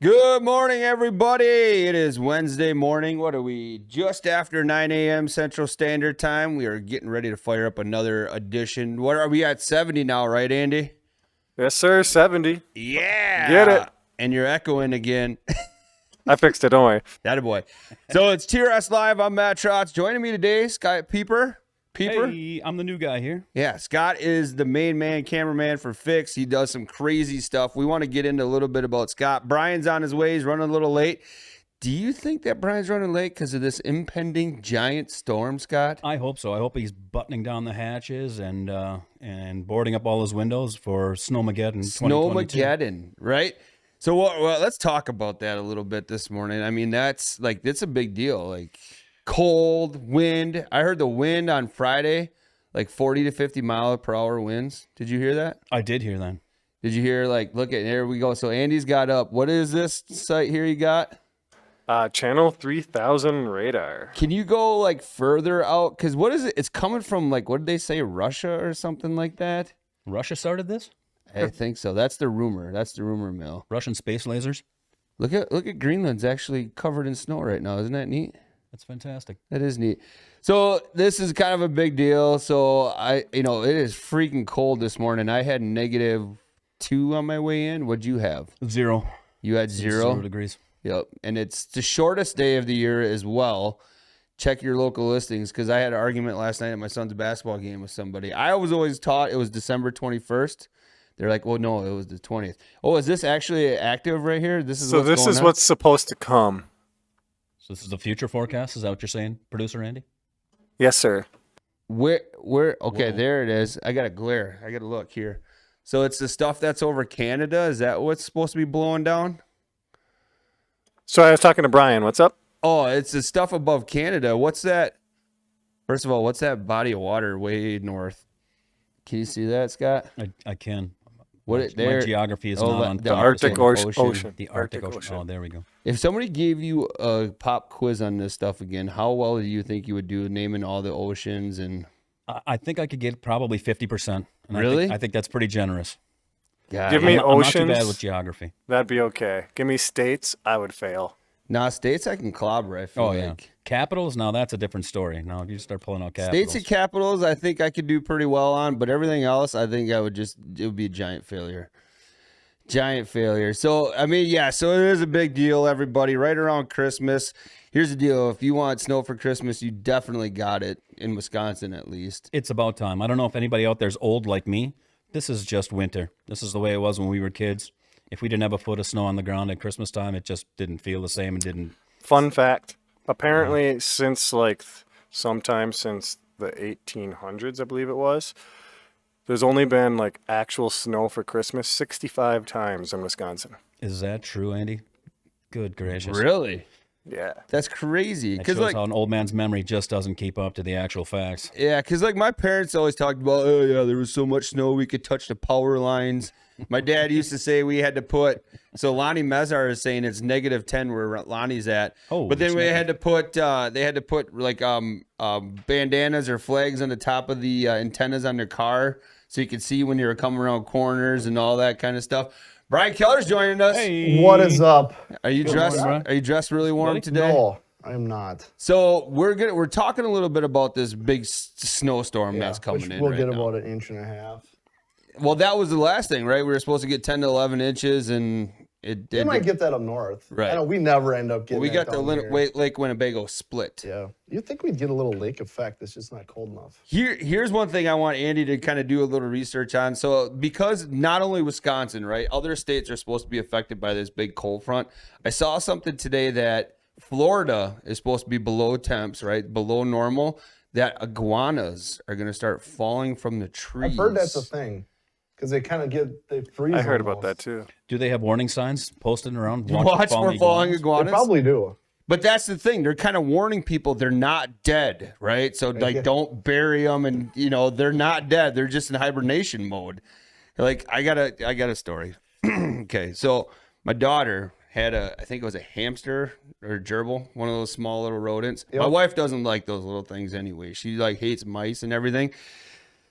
Good morning, everybody. It is Wednesday morning. What are we? Just after 9 a.m. Central Standard Time. We are getting ready to fire up another edition. What are we at? 70 now, right, Andy? Yes, sir. 70. Yeah. Get it. And you're echoing again. I fixed it. Don't worry. That a boy. So it's TRS Live. I'm Matt Trotz. Joining me today, Scott Peeper. Hey, I'm the new guy here. Yeah, Scott is the main man, cameraman for Fix. He does some crazy stuff. We want to get into a little bit about Scott. Brian's on his way. He's running a little late. Do you think that Brian's running late because of this impending giant storm, Scott? I hope so. I hope he's buttoning down the hatches and boarding up all his windows for Snowmageddon 2022. Snowmageddon, right? So well, let's talk about that a little bit this morning. I mean, that's a big deal. Like cold, wind. I heard the wind on Friday, like 40 to 50 mile per hour winds. Did you hear that? I did hear that. Did you hear, like, look at, there we go. So Andy's got up. What is this site here you got? Channel 3000 radar. Can you go like further out? Because what is it? It's coming from, like, what did they say, Russia or something like that? Russia started this? I think so. That's the rumor. That's the rumor mill. Russian space lasers? Look at Greenland's actually covered in snow right now. Isn't that neat? That's fantastic. That is neat. So this is kind of a big deal. So it is freaking cold this morning. I had -2 on my way in. What'd you have? 0. You had 0? 0 degrees. Yep. And it's the shortest day of the year as well. Check your local listings, because I had an argument last night at my son's basketball game with somebody. I was always taught it was December 21st. They're like, well, no, it was the 20th. Oh, is this actually active right here? This is what's supposed to come. So this is the future forecast? Is that what you're saying, producer Andy? Yes, sir. Where? Okay, Whoa. there it is. I got to glare. I got to look here. So it's the stuff that's over Canada. Is that what's supposed to be blowing down? So I was talking to Brian. What's up? Oh, it's the stuff above Canada. What's that? First of all, what's that body of water way north? Can you see that, Scott? I can. What My geography is not on the top. Arctic Ocean. The Arctic Ocean. Oh, there we go. If somebody gave you a pop quiz on this stuff again, how well do you think you would do naming all the oceans? And I think I could get probably 50%. And Really? I think that's pretty generous. God, Give me I'm not oceans. too bad with geography. That'd be okay. Give me states. I would fail. states I can clobber. I feel Oh, like. yeah. Capitals? Now that's a different story. Now if you start pulling out capitals. States and capitals, I think I could do pretty well on, but everything else, I think it would be a giant failure. Giant failure. So, I mean, yeah, so it is a big deal, everybody. Right around Christmas. Here's the deal. If you want snow for Christmas, you definitely got it in Wisconsin, at least. It's about time. I don't know if anybody out there's old like me. This is just winter. This is the way it was when we were kids. If we didn't have a foot of snow on the ground at Christmas time, it just didn't feel the same and didn't. Fun fact. Apparently, since sometime since the 1800s, I believe it was, there's only been actual snow for Christmas 65 times in Wisconsin. Is that true, Andy? Good gracious. Really? Yeah. That's crazy. That shows how an old man's memory just doesn't keep up to the actual facts. Yeah, because my parents always talked about, oh, yeah, there was so much snow we could touch the power lines. My dad used to say we had to put, so Lonnie Mezar is saying it's -10 where Lonnie's at. Oh, but then they had to put bandanas or flags on the top of the antennas on their car so you could see when you were coming around corners and all that kind of stuff. Brian Keller's joining us. Hey. What is up? Are you dressed? morning, Are you dressed really warm Buddy? today? No, I am not. So we're talking a little bit about this big snowstorm that's coming which in. we'll right get now. about 1.5 inches. Well, that was the last thing, right? We were supposed to get 10 to 11 inches, and it They might get that up north. Right. I know we never end up getting. we got that the down here. Lake Winnebago split. Yeah, you'd think we'd get a little lake effect. It's just not cold enough. Here's one thing I want Andy to kind of do a little research on. So, because not only Wisconsin, right, other states are supposed to be affected by this big cold front. I saw something today that Florida is supposed to be below temps, right, below normal. That iguanas are going to start falling from the trees. I've heard that's a thing because they freeze. I heard about almost. that too. Do they have warning signs posted around? Watch for falling They iguanas. probably do. But that's the thing. They're kind of warning people they're not dead, right? So don't bury them, and they're not dead. They're just in hibernation mode. I got a story. Okay, so my daughter had I think it was a hamster or a gerbil, one of those small little rodents. Yep. My wife doesn't like those little things anyway. She hates mice and everything.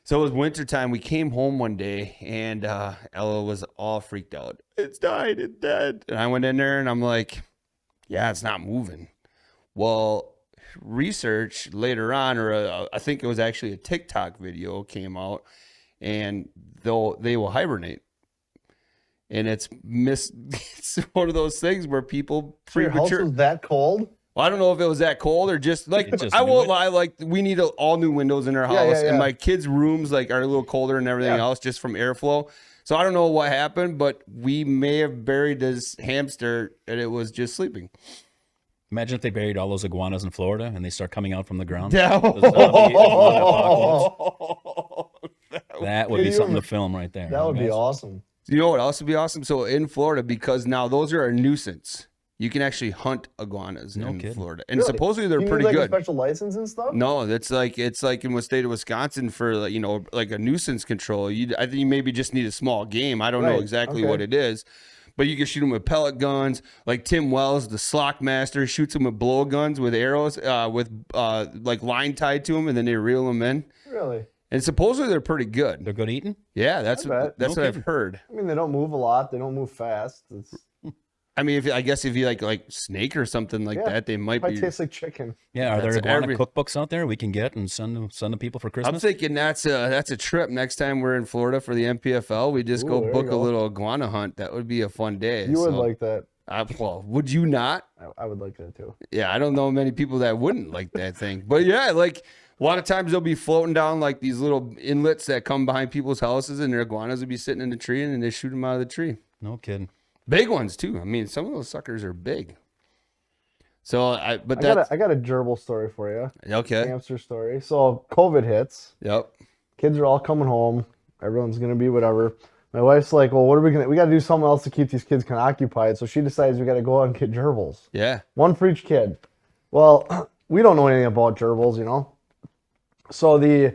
So it was wintertime. We came home one day and Ella was all freaked out. It's died. It's dead. And I went in there and I'm like, yeah, it's not moving. Well, research later on, or I think it was actually a TikTok video came out, and they will hibernate. And it's one of those things where people Your house was that cold? Well, I don't know if it was that cold or just like, Just I knew won't it. lie, like we need all new windows in our house, Yeah, yeah, and yeah. my kids' rooms like are a little colder and everything Yeah. else just from airflow. So I don't know what happened, but we may have buried this hamster and it was just sleeping. Imagine if they buried all those iguanas in Florida and they start coming out from the ground. Yeah. The zombie iguana apocalypse. That would Can be you something ima- to film right there. That would be guys. awesome. You know what else would be awesome? So in Florida, because now those are a nuisance, you can actually hunt iguanas No in kidding. Florida, and Really? supposedly they're You need, pretty like, good. a special license and stuff? No, it's like in the state of Wisconsin for like a nuisance control. I think you maybe just need a small game. I don't know Right, exactly okay. what it is, but you can shoot them with pellet guns. Like Tim Wells, the Slock Master, shoots them with blow guns with arrows, with like line tied to them, and then they reel them in. Really? And supposedly they're pretty good. They're good eating? Yeah, that's I bet. that's No what I've kidding. heard. I mean, they don't move a lot. They don't move fast. It's I mean, I guess if you like snake or something like Yeah, that, they might probably be. tastes like chicken. Yeah, are there That's iguana every- cookbooks out there we can get and send to people for I'm Christmas? thinking that's a trip next time we're in Florida for the MPFL. We just Ooh, go there you book a go. little iguana hunt. That would be a fun day. You would So, like that. well, would you not? I would like that too. Yeah, I don't know many people that wouldn't like that thing. But yeah, like a lot of times they'll be floating down like these little inlets that come behind people's houses, and their iguanas will be sitting in the tree, and then they shoot them out of the tree. No kidding. Big ones too. I mean, some of those suckers are big. So I got a gerbil story for you. okay. Hamster story. So COVID hits. Yep. Kids are all coming home. Everyone's gonna be whatever. My wife's like, well, what are we gonna? We got to do something else to keep these kids kind of occupied. So she decides we got to go out and get gerbils. Yeah. One for each kid. Well, we don't know anything about gerbils, you know. So go to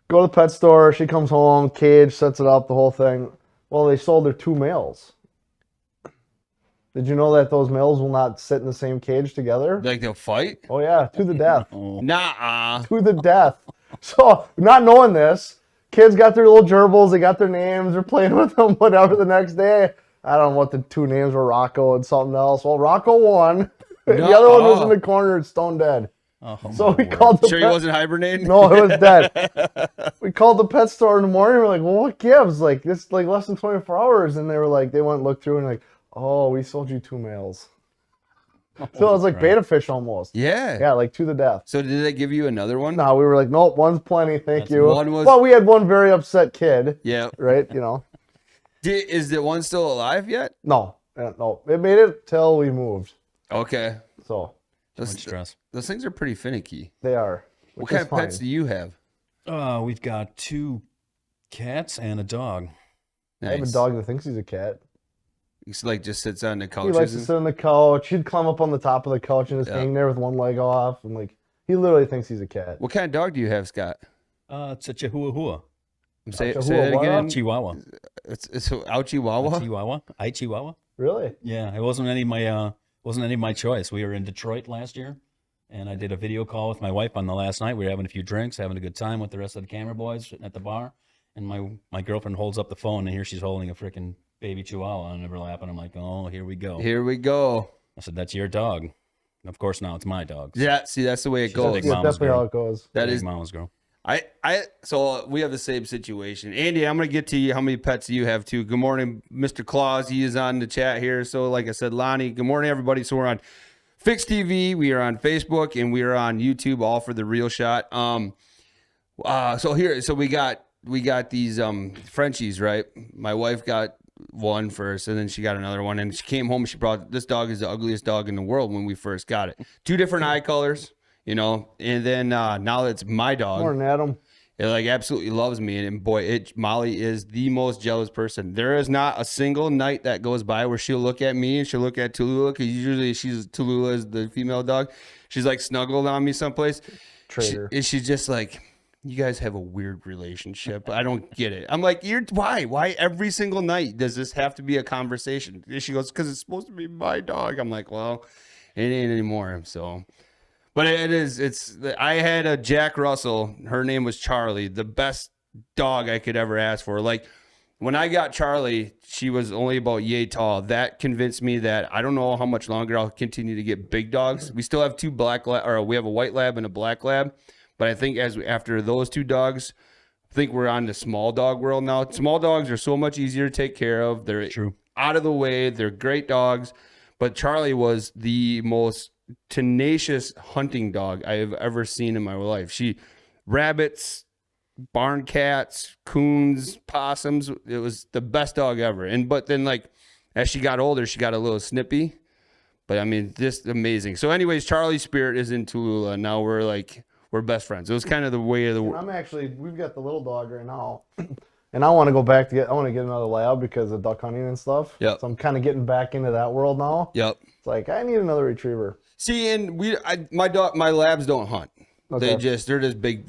the pet store. She comes home, cage, sets it up, the whole thing. Well, they sold her 2 males. Did you know that those males will not sit in the same cage together? Like they'll fight? Oh yeah, to the death. Oh, Nah. To the death. So, not knowing this, kids got their little gerbils, they got their names, they're playing with them, whatever. The next day, I don't know what the 2 names were, Rocco and something else. Well, Rocco won. The other one was in the corner, stone dead. oh, So my we word. called the Sure he pet- wasn't hibernating? No, it was dead. We called the pet store in the morning. We're like, well, what gives? Like, this like less than 24 hours. And they were like, they went and looked through and like, oh, we sold you 2 males. So it was like beta fish almost. Yeah. Yeah, like to the death. So did they give you another one? No, we were like, nope, one's plenty, thank you. one was- Well, we had one very upset kid, Yeah. right? You know, Is the one still alive yet? no, it made it till we moved. Okay. So Too much stress. Those things are pretty finicky. they are. What which kind is of pets fine. do you have? We've got 2 cats and a dog. Nice. I have a dog that thinks he's a cat. He's like just sits on the He couches. likes to sit on the couch. He'd climb up on the top of the couch and just Yeah. hang there with one leg off, and like he literally thinks he's a cat. What kind of dog do you have, Scott? It's a Chihuahua. Say Chihuahua, that what? again. Chihuahua. It's out Chihuahua. Chihuahua. Chihuahua. Really? Yeah, it wasn't any of my choice. We were in Detroit last year, and I did a video call with my wife on the last night. We were having a few drinks, having a good time with the rest of the camera boys sitting at the bar, and my girlfriend holds up the phone, and here she's holding a freaking baby Chihuahua on her lap, and I'm like, oh, here we go. Here we go. I said, that's your dog. And of course, now it's my dog. Yeah. See, that's the way it a goes. big Yeah, mama's definitely girl. how it goes. That Big is. mama's girl. So we have the same situation. Andy, I'm going to get to you. How many pets do you have too? Good morning, Mr. Claus. He is on the chat here. So like I said, Lonnie, good morning, everybody. So we're on Fix TV. We are on Facebook and we are on YouTube, all for the real shot. So we got these Frenchies, right? My wife got one first and then she got another one. And she came home and she brought, this dog is the ugliest dog in the world when we first got it. 2 different eye colors. You know, and then now that it's my dog, Morning, Adam. it like absolutely loves me. And boy, Molly is the most jealous person. There is not a single night that goes by where she'll look at me and she'll look at Tallulah, because usually Tallulah is the female dog. She's like snuggled on me someplace. Traitor. She's just like, you guys have a weird relationship. I don't get it. I'm like, why every single night does this have to be a conversation? And she goes, because it's supposed to be my dog. I'm like, well, it ain't anymore. So. But I had a Jack Russell. Her name was Charlie. The best dog I could ever ask for. Like when I got Charlie, she was only about yay tall. That convinced me that I don't know how much longer I'll continue to get big dogs. We still have two we have a white lab and a black lab, but I think after those two dogs, I think we're on the small dog world now. Small dogs are so much easier to take care of. They're True. out of the way. They're great dogs, but Charlie was the most tenacious hunting dog I have ever seen in my life. Rabbits, barn cats, coons, possums. It was the best dog ever. But then like as she got older, she got a little snippy. But I mean, just amazing. So anyways, Charlie's spirit is in Tallulah. Now we're best friends. It was kind of the way of the world. We've got the little dog right now. And I want to go back I want to get another lab because of duck hunting and stuff. Yep. So I'm kind of getting back into that world now. Yep. It's like, I need another retriever. See, and my labs don't hunt. Okay. They're just big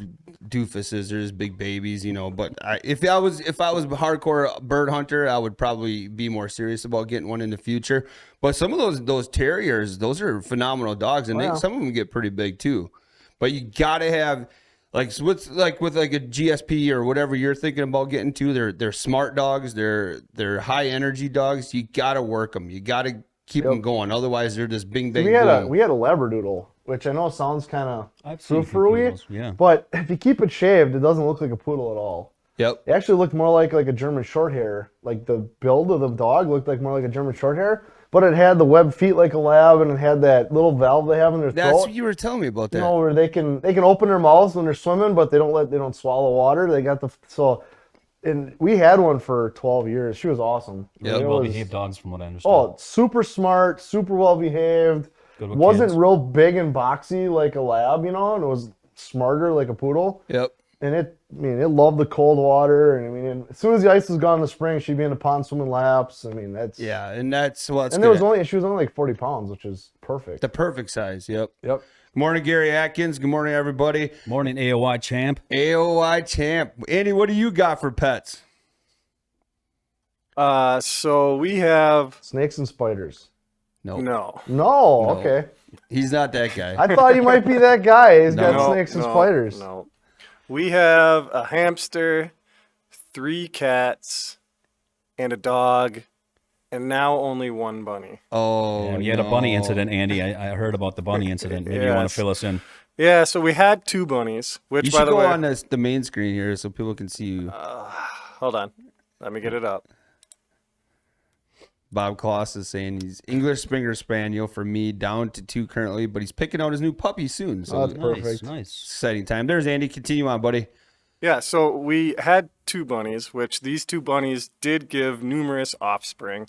doofuses. They're just big babies, you know. But if I was a hardcore bird hunter, I would probably be more serious about getting one in the future. But some of those terriers, those are phenomenal dogs, and some of them get pretty big too. But you gotta have with a GSP or whatever you're thinking about getting to. They're smart dogs. They're high energy dogs. You gotta work them. You gotta keep them going. Otherwise, they're just bing bang. We had a Labradoodle, which I know sounds kind of frou-frou-y, yeah. but if you keep it shaved, it doesn't look like a poodle at all. Yep. It actually looked more like a German Shorthair. Like the build of the dog looked like more like a German Shorthair, but it had the webbed feet like a lab, and it had that little valve they have in their throat. That's what you were telling me about that. You know, where they can open their mouths when they're swimming, but they don't swallow water. They got and we had one for 12 years. She was awesome. Yeah, well-behaved dogs, from what I understand. Oh, super smart, super well behaved. Good with Wasn't kids. real big and boxy like a lab, you know, and it was smarter like a poodle. Yep. And it loved the cold water. And as soon as the ice was gone in the spring, she'd be in the pond swimming laps. I mean, that's and that's what's. And she was only like 40 pounds, which is perfect. The perfect size. Yep. Yep. Good morning, Gary Atkins. Good morning, everybody. Morning, AOI champ. AOI champ. Andy, what do you got for pets? So we have Snakes and spiders. no. No, okay. He's not that guy. I thought he might be that guy. He's got snakes and No, spiders. No. We have a hamster, 3 cats, and a dog, and now only 1 bunny. Oh, Yeah, you had a bunny incident, Andy. I heard about the bunny incident. Maybe you want to Yes. fill us in. Yeah, so we had 2 bunnies, which, You by should the go way, on the main screen here so people can see you. hold on, let me get it up. Bob Kloss is saying he's English Springer Spaniel for me, down to 2 currently, but he's picking out his new puppy soon. So That's perfect. Nice. exciting time. There's Andy. Continue on, buddy. Yeah, so we had 2 bunnies, which these 2 bunnies did give numerous offspring.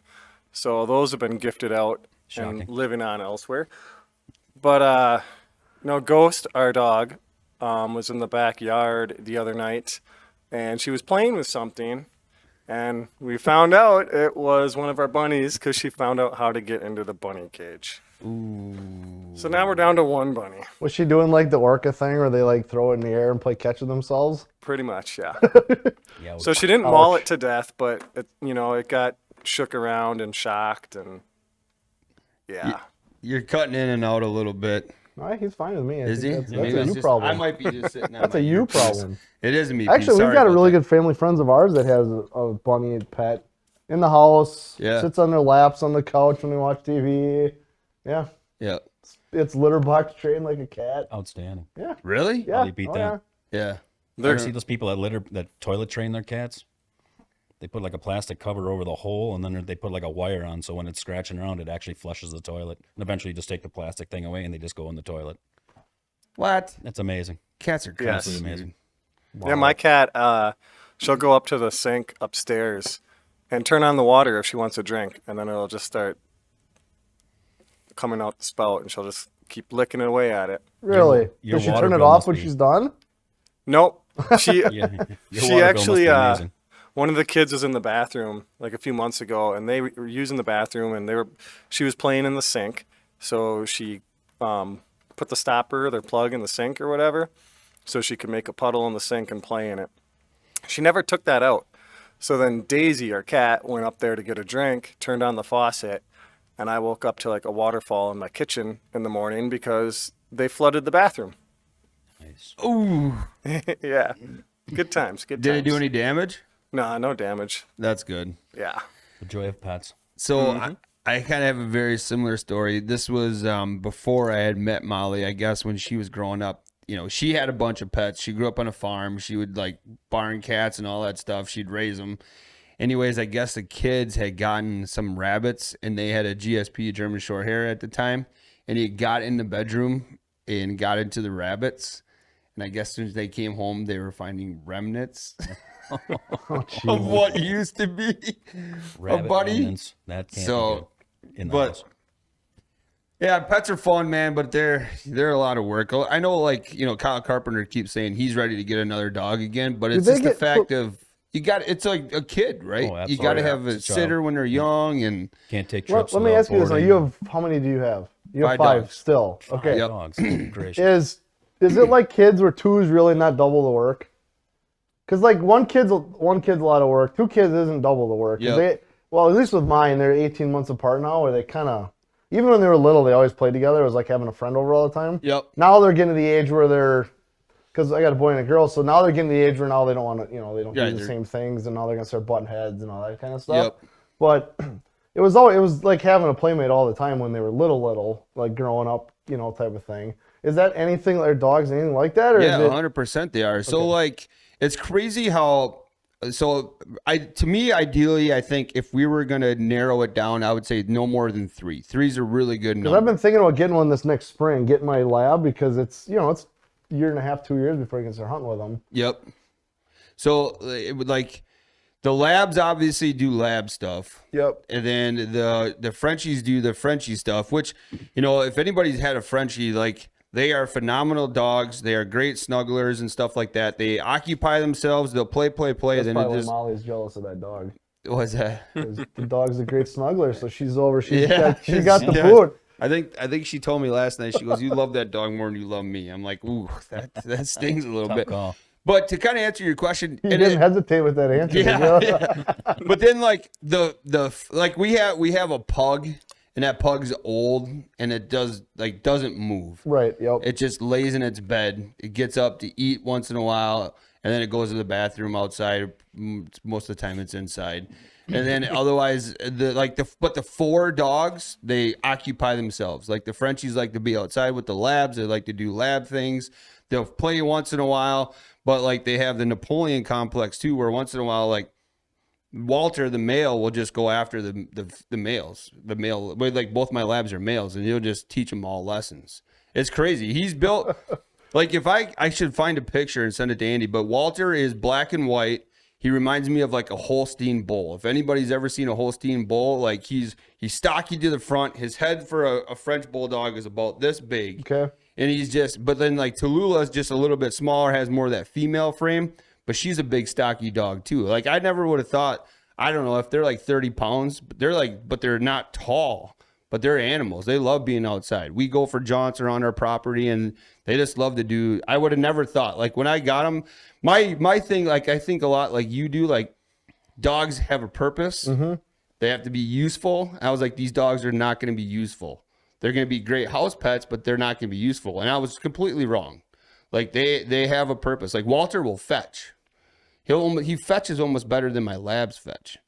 So those have been gifted out Shocking. and living on elsewhere. But, Ghost, our dog, was in the backyard the other night, and she was playing with something. And we found out it was one of our bunnies because she found out how to get into the bunny cage. Ooh. So now we're down to 1 bunny. Was she doing like the orca thing where they like throw it in the air and play catch with themselves? Pretty much, yeah. Yeah, So she didn't maul it to death, but it got shook around and shocked, and yeah. You're cutting in and out a little bit. All right, he's fine with me. Is he? That's Maybe a it's you just- problem. I might be just sitting on That's my a you earpiece. problem. It is a me. Actually, Sorry we've got a about really that. good family friends of ours that has a bunny pet in the house. Yeah. Sits on their laps on the couch when we watch TV. Yeah. Yeah. It's litter box trained like a cat. outstanding. Yeah. Really? Yeah. you beat Oh, that. Yeah. You ever see those people that toilet train their cats? They put like a plastic cover over the hole, and then they put like a wire on, so when it's scratching around, it actually flushes the toilet. And eventually, you just take the plastic thing away, and they just go in the toilet. What? That's amazing. Cats are Yes. crazy. Amazing. Yeah, my cat, she'll go up to the sink upstairs and turn on the water if she wants a drink, and then it'll just start coming out the spout, and she'll just keep licking away at it. Really? Your Does she water turn it bill off must when be- she's done? Nope. She Yeah, your She water bill actually, must be amazing. one of the kids was in the bathroom like a few months ago, and they were using the bathroom, and she was playing in the sink, so she put the stopper, their plug in the sink or whatever, so she could make a puddle in the sink and play in it. She never took that out. So then Daisy, our cat, went up there to get a drink, turned on the faucet, and I woke up to like a waterfall in my kitchen in the morning because they flooded the bathroom. Nice. Ooh. Yeah. Good times. Good Did times. it do any damage? Nah, no damage. That's good. Yeah. The joy of pets. So I kind of have a very similar story. This was before I had met Molly, I guess, when she was growing up. You know, she had a bunch of pets. She grew up on a farm. She would like barn cats and all that stuff. She'd raise them. Anyways, I guess the kids had gotten some rabbits, and they had a GSP, German short hair at the time. And he got in the bedroom and got into the rabbits. And I guess as soon as they came home, they were finding remnants of what used to be Rabbit a buddy. remnants, that can't So, be good in the but house. yeah, pets are fun, man, but they're a lot of work. I know, like, you know, Kyle Carpenter keeps saying he's ready to get another dog again, but it's they just the get- fact of it's like a kid, right? Oh, You got to absolutely. have a It's a sitter child. when they're young, and Can't take Well, trips. let me without ask you this. Now, boarding. you have, how many do you have? You have 5 5 dogs. still. Okay. Yep. Dogs. Good gracious. Is it like kids where 2 is really not double the work? Because like one kid's a lot of work. 2 kids isn't double the work. 'Cause Yep. well, at least with mine, they're 18 months apart now, where they kind of, even when they were little, they always played together. It was like having a friend over all the time. Yep. Now they're getting to the age where they're, because I got a boy and a girl, so now they're getting to the age where now they don't want to, you know, they don't Yeah, do the they're- same things, and now they're gonna start butting heads and all that kind of stuff. Yep. But it was like having a playmate all the time when they were little, like growing up, you know, type of thing. Is that anything like dogs, anything like that, or Yeah, is it? 100% they are. So like, it's crazy how. So to me, ideally, I think if we were gonna narrow it down, I would say no more than 3. 3's a really good Because number. I've been thinking about getting one this next spring, getting my lab, because it's, you know, it's a year and a half, 2 years before you can start hunting with them. Yep. So it would like the labs obviously do lab stuff. Yep. And then the Frenchies do the Frenchie stuff, which, you know, if anybody's had a Frenchie, like they are phenomenal dogs. They are great snugglers and stuff like that. They occupy themselves. They'll play. That's Then probably it why just Molly's jealous of that dog. what's that? 'Cause the dog's a great snuggler, so she's over. She Yeah, got the she food. I think she told me last night. She goes, "You love that dog more than you love me." I'm like, "Ooh, that stings a little Tough bit." call. But to kind of answer your question, You and didn't it- hesitate with that answer. did Yeah, you? yeah. But then like the like we have a pug, and that pug's old, and it doesn't move. Right. Yep. It just lays in its bed. It gets up to eat once in a while, and then it goes to the bathroom outside. Most of the time, it's inside. And then otherwise, but the 4 dogs, they occupy themselves. Like the Frenchies like to be outside with the labs. They like to do lab things. They'll play once in a while, but like they have the Napoleon complex too, where once in a while, like Walter, the male, will just go after the males. The male, like both my labs are males, and he'll just teach them all lessons. It's crazy. He's built like if I should find a picture and send it to Andy, but Walter is black and white. He reminds me of like a Holstein bull. If anybody's ever seen a Holstein bull, like he's stocky to the front. His head for a French bulldog is about this big. Okay. And he's just, but then like Tallulah's just a little bit smaller, has more of that female frame, but she's a big stocky dog too. Like I never would have thought, I don't know if they're like 30 pounds, but they're not tall, but they're animals. They love being outside. We go for jaunts around our property and they just love to do, I would have never thought, like when I got them, my thing, like I think a lot like you do, like dogs have a purpose. Mm-hmm. They have to be useful. I was like, these dogs are not going to be useful. They're going to be great house pets, but they're not going to be useful. And I was completely wrong. Like they have a purpose. Like Walter will fetch. He fetches almost better than my labs fetch,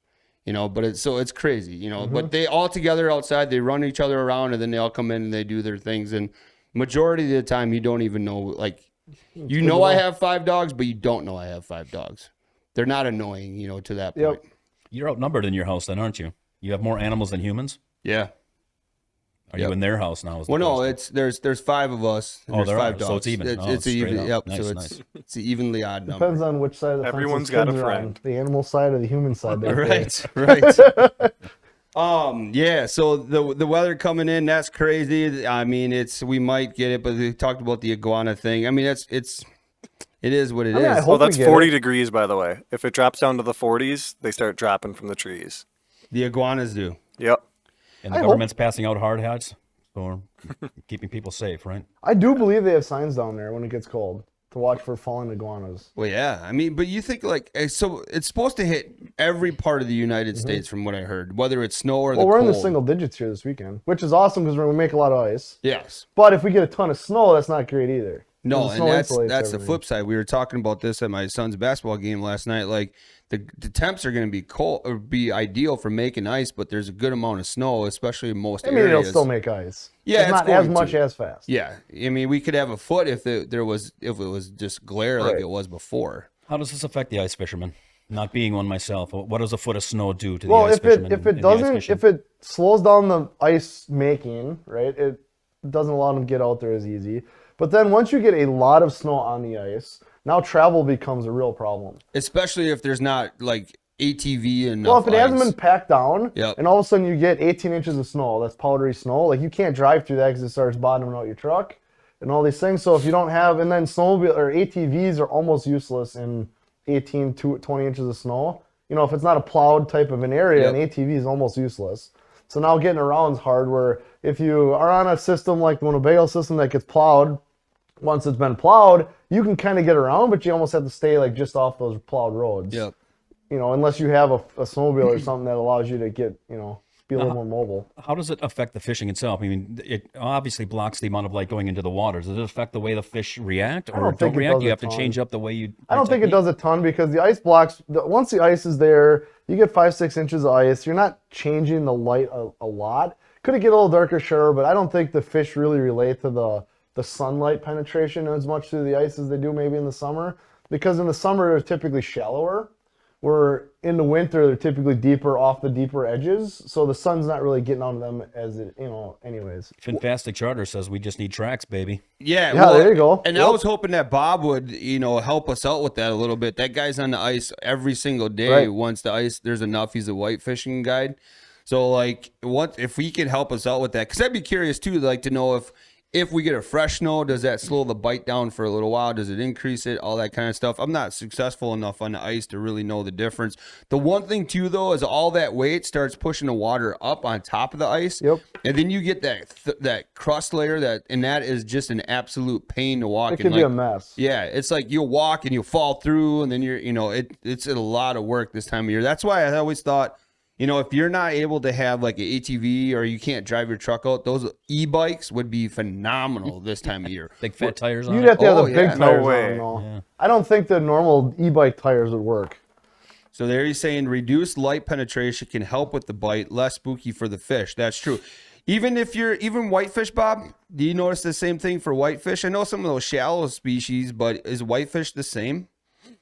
you know, but it's crazy, you know, but they all together outside, they run each other around and then they all come in and they do their things. And majority of the time you don't even know, like, you know, I have 5 dogs, but you don't know I have 5 dogs. They're not annoying, you know, to that point. Yep. You're outnumbered in your house then, aren't you? You have more animals than humans? Yeah. Are you in their house now? is the Well, no, question. there's 5 of us. And Oh, there's there 5 are. dogs. So it's even. Oh, It's it's even. straight Yep. up. So Nice, it's an evenly odd number. Depends on which side of the fence Everyone's his got a kids are on, friend. the animal side or the human side. they say. Right. Yeah, so the weather coming in, that's crazy. I mean, we might get it, but we talked about the iguana thing. I mean, it is what it is. I mean, I Well, hope we that's get 40 it. degrees, by the way. If it drops down to the 40s, they start dropping from the trees. The iguanas do. Yep. And the I hope- government's passing out hard hats for keeping people safe, right? I do believe they have signs down there when it gets cold to watch for fallen iguanas. Well, yeah. I mean, but you think like, so it's supposed to hit every part of the United States from what I heard, whether it's snow or the Well, we're in the cold. single digits here this weekend, which is awesome because we make a lot of ice. Yes. But if we get a ton of snow, that's not great either. No, The and snow that's insulates the everything. flip side. We were talking about this at my son's basketball game last night. Like the temps are going to be cold or be ideal for making ice, but there's a good amount of snow, especially in most I mean, areas. it'll still make ice. Yeah, it's it's not as going much to. as fast. Yeah, I mean, we could have a foot if it was just glare like Right. it was before. How does this affect the ice fisherman? Not being one myself, what does a foot of snow do to Well, the ice fisherman? if and it the ice doesn't, fishing? if it slows down the ice making, right, it doesn't allow them to get out there as easy. But then once you get a lot of snow on the ice, now travel becomes a real problem. Especially if there's not like ATV and Well, if it hasn't been packed down, Yep. and all of a sudden you get 18 inches of snow, that's powdery snow, like you can't drive through that because it starts bottoming out your truck and all these things. So if you don't have, and then snowmobile or ATVs are almost useless in 18 to 20 inches of snow. You know, if it's not a plowed type of an area, Yep. an ATV is almost useless. So now getting around is hard, where if you are on a system like the Winnebago system that gets plowed, once it's been plowed, you can kind of get around, but you almost have to stay like just off those plowed roads. Yep. You know, unless you have a snowmobile or something that allows you to get, you know, be a little more mobile. How does it affect the fishing itself? I mean, it obviously blocks the amount of light going into the waters. Does it affect the way the fish react or don't think it react? does You a have to ton. change up the way you. I don't think it does a ton because the ice blocks, once the ice is there, you get 5-6 inches of ice. You're not changing the light a lot. Could it get a little darker? Sure, but I don't think the fish really relate to the sunlight penetration as much through the ice as they do maybe in the summer. Because in the summer, they're typically shallower, where in the winter, they're typically deeper off the deeper edges. So the sun's not really getting onto them as it, you know, anyways. Fantastic Charter says we just need tracks, baby. Yeah, Yeah, there you go. And I Yep. was hoping that Bob would, help us out with that a little bit. That guy's on the ice every single day. Right. Once the ice, there's enough. He's a white fishing guide. So, like, what if he could help us out with that? Because I'd be curious too, like, to know if we get a fresh snow, does that slow the bite down for a little while? Does it increase it? All that kind of stuff. I'm not successful enough on the ice to really know the difference. The one thing too, though, is all that weight starts pushing the water up on top of the ice. Yep. And then you get that crust layer and that is just an absolute pain to walk It in. could be Like, a mess. yeah, it's like you'll walk and you'll fall through, and then it's a lot of work this time of year. That's why I always thought, if you're not able to have like an ATV or you can't drive your truck out, those e-bikes would be phenomenal this time of year. Big fat tires on You'd it. have to have Oh, the yeah. big No tires way. on them, though. Yeah. I don't think the normal e-bike tires would work. So there he's saying reduced light penetration can help with the bite, less spooky for the fish. That's true. Even whitefish, Bob, do you notice the same thing for whitefish? I know some of those shallow species, but is whitefish the same?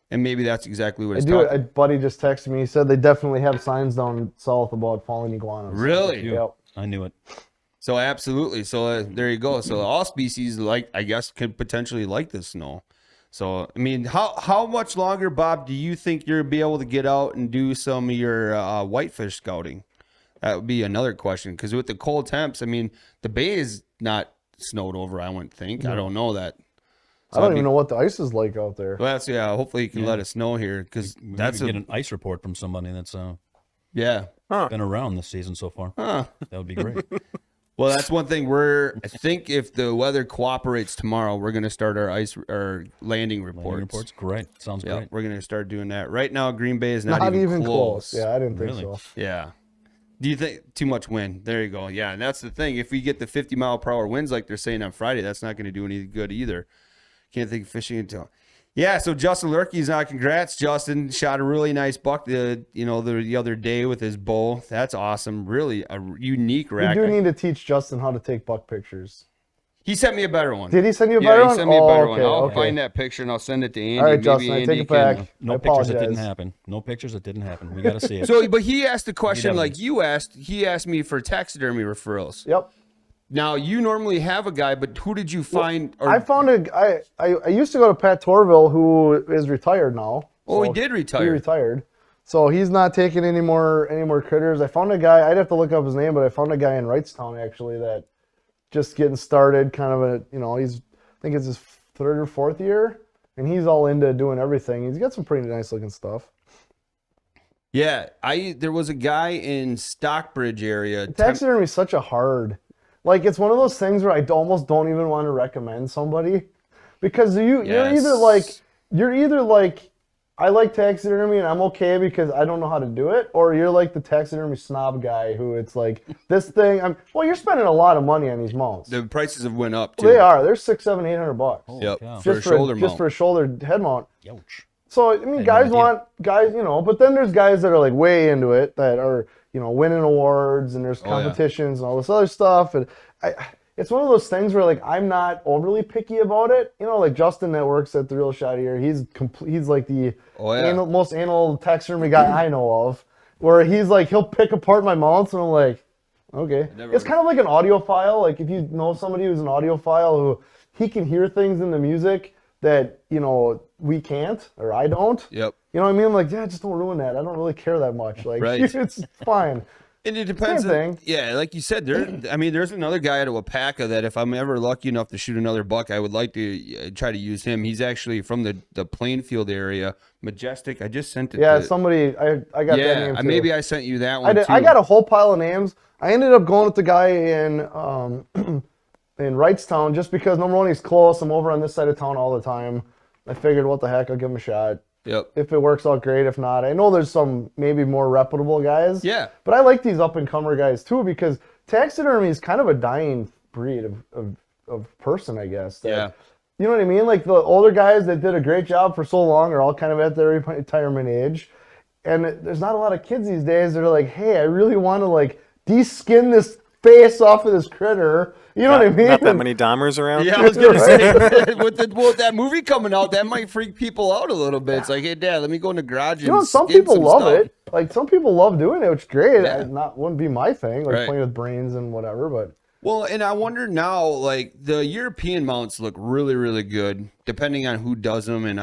And maybe that's exactly what I it's do. talking. A buddy just texted me. He said they definitely have signs down south about falling iguanas. Really? Yep. I knew it. So absolutely. So there you go. So all species I guess could potentially like the snow. So I mean, how much longer, Bob, do you think you'll be able to get out and do some of your whitefish scouting? That would be another question. Because with the cold temps, I mean, the bay is not snowed over. I wouldn't think. I don't know that. I don't even know what the ice is like out there. Well, hopefully you can let us know here because That's that's get an ice report from somebody that's yeah. been around this season so far. Huh. That would be great. Well, that's one thing I think if the weather cooperates tomorrow, we're going to start our landing reports. Reports, great. Sounds Yeah, great. we're going to start doing that. Right now, Green Bay is not, Not even close. close. Yeah, I didn't think Really? so. Yeah. Do you think too much wind? There you go. Yeah, and that's the thing. If we get the 50-mile-per-hour winds like they're saying on Friday, that's not going to do any good either. Can't think of fishing until. Yeah, so Justin Lurkey's on. Congrats, Justin. Shot a really nice buck the other day with his bow. That's awesome. Really a unique We rack. do need to teach Justin how to take buck pictures. He sent me a better one. Did he send you a Yeah, better he one? sent me a better one. okay, I'll okay. find that picture and I'll send it to Andy. All right, Maybe Justin, I Andy take it can- back. No I pictures that apologize. didn't happen. No pictures that didn't happen. We got to see it. So, but he asked the question Need like evidence. you asked. He asked me for taxidermy referrals. Yep. Now you normally have a guy, but who did you find? I found I used to go to Pat Torville, who is retired now. Oh, he So did He retire. retired. So he's not taking any more critters. I found a guy, I'd have to look up his name, but I found a guy in Wrightstown actually that just getting started, kind of I think it's his third or fourth year, and he's all into doing everything. He's got some pretty nice looking stuff. Yeah, there was a guy in Stockbridge area. Taxidermy is such a hard, like it's one of those things where I almost don't even want to recommend somebody, because you're Yes. either like I like taxidermy and I'm okay because I don't know how to do it, or you're like the taxidermy snob guy who it's like this thing. Well, you're spending a lot of money on these mounts. The prices have went up too. They are. They're $600, $700, $800. Holy cow. For a shoulder mount. Just for a shoulder head mount. Youch. So I mean, guys, but then there's guys that are like way into it that are winning awards and there's competitions and all this other stuff, and it's one of those things where like I'm not overly picky about it. Like Justin that works at the Real Shot here, he's like the most anal taxidermy guy I know of. Where he's like he'll pick apart my mounts and I'm like, okay. It's kind of like an audiophile. Like if you know somebody who's an audiophile who he can hear things in the music that we can't or I don't. Yep. You know what I mean? I'm like, yeah, just don't ruin that. I don't really care that much. Like, it's fine. And it depends. Yeah, like you said, there's another guy at Wapaka that if I'm ever lucky enough to shoot another buck, I would like to try to use him. He's actually from the Plainfield area. Majestic. I just sent it. Yeah, somebody. I got that name too. Maybe I sent you that one too. I got a whole pile of names. I ended up going with the guy in Wrightstown just because number one, he's close. I'm over on this side of town all the time. I figured, what the heck, I'll give him a shot. Yep. If it works out, great. If not, I know there's some maybe more reputable guys. Yeah. But I like these up-and-comer guys too because taxidermy is kind of a dying breed of person, I guess. Yeah. You know what I mean? Like the older guys that did a great job for so long are all kind of at their retirement age. And there's not a lot of kids these days that are like, hey, I really want to like de-skin this face off of this critter. You know what I mean? Not that many Dahmers around. Yeah, I was going to say, with that movie coming out, that might freak people out a little bit. It's like, hey, Dad, let me go in the garage and some skin people some love stuff. it. Like, some people love doing it, which is great. Yeah. Wouldn't be my thing, like playing with brains and whatever, but... Well, and I wonder now, like, the European mounts look really, really good, depending on who does them and,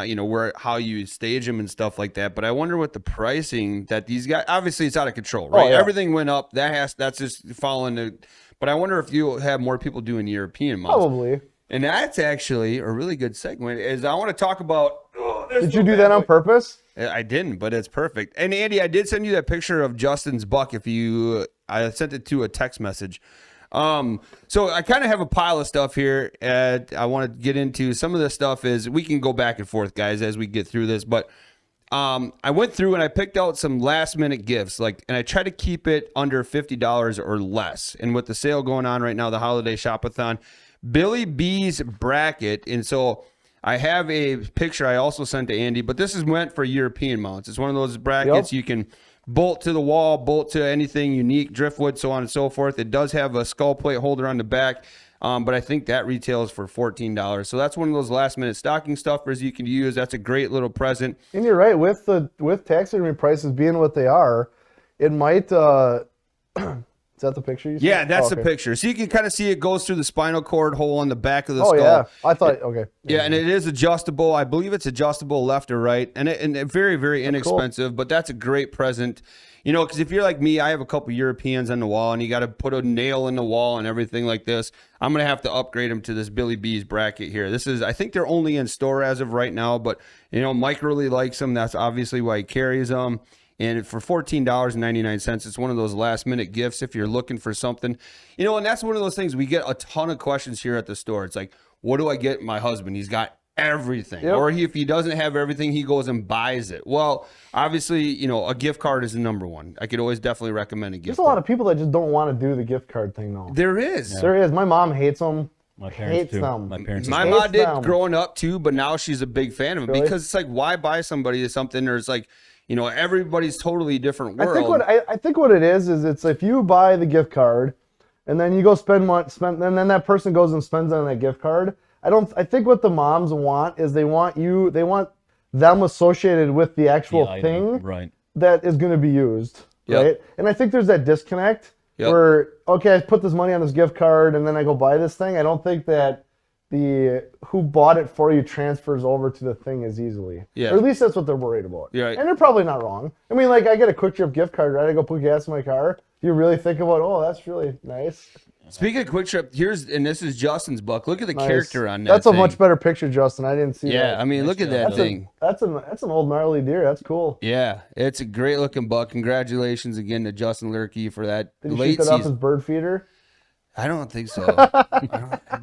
how you stage them and stuff like that. But I wonder what the pricing that these guys... Obviously, it's out of control, right? Oh, yeah. Everything went up. That's just following the... But I wonder if you have more people doing European mounts. Probably. And that's actually a really good segment. Is I want to talk about. Did you do that on purpose? I didn't, but it's perfect. And Andy, I did send you that picture of Justin's buck. I sent it to a text message. So I kind of have a pile of stuff here. I want to get into some of the stuff. Is we can go back and forth, guys, as we get through this, but. I went through and I picked out some last minute gifts, and I try to keep it under $50 or less. And with the sale going on right now, the holiday shop-a-thon, Billy B's bracket. And so I have a picture I also sent to Andy, but this is meant for European mounts. It's one of those brackets you can bolt to the wall, bolt to anything unique, driftwood, so on and so forth. It does have a skull plate holder on the back. But I think that retails for $14. So that's one of those last minute stocking stuffers you can use. That's a great little present. And you're right, with taxidermy prices being what they are, it might is that the picture you sent? Yeah, that's the picture. So you can kind of see it goes through the spinal cord hole on the back of the skull. Yeah. I thought okay. Yeah, and it is adjustable. I believe it's adjustable left or right. And very, very inexpensive, but that's a great present. Because if you're like me, I have a couple Europeans on the wall, and you got to put a nail in the wall and everything like this. I'm going to have to upgrade them to this Billy B's bracket here. I think they're only in store as of right now, but, Mike really likes them. That's obviously why he carries them. And for $14.99, it's one of those last-minute gifts if you're looking for something. And that's one of those things. We get a ton of questions here at the store. It's like, what do I get my husband? He's got everything. Yep. Or if he doesn't have everything, he goes and buys it. Well, obviously, a gift card is the number one. I could always definitely recommend a gift card. There's a lot of people that just don't want to do the gift card thing, though. There is. Yeah. There is. My mom hates them. My parents too. My mom did growing up too, but now she's a big fan of it because it's like, why buy somebody something? Or it's like, everybody's totally different world. I think what it is it's if you buy the gift card and then you go spend, and then that person goes and spends on that gift card. I think what the moms want is they want them associated with the actual thing that is going to be used, right? And I think there's that disconnect where, okay, I put this money on this gift card and then I go buy this thing. I don't think that the who bought it for you transfers over to the thing as easily. Yeah. Or at least that's what they're worried about. Yeah. And they're probably not wrong. I mean, like, I get a Quick Trip gift card, right? I go put gas in my car. You really think about, oh, that's really nice. Speaking of Quick Trip, this is Justin's buck. Look at the character on that. That's a much better picture, Justin. I didn't see that. Yeah, I mean, look at that thing. That's an old gnarly deer. That's cool. Yeah, it's a great looking buck. Congratulations again to Justin Lurkey for that Did you shoot that off his bird feeder? I don't think so.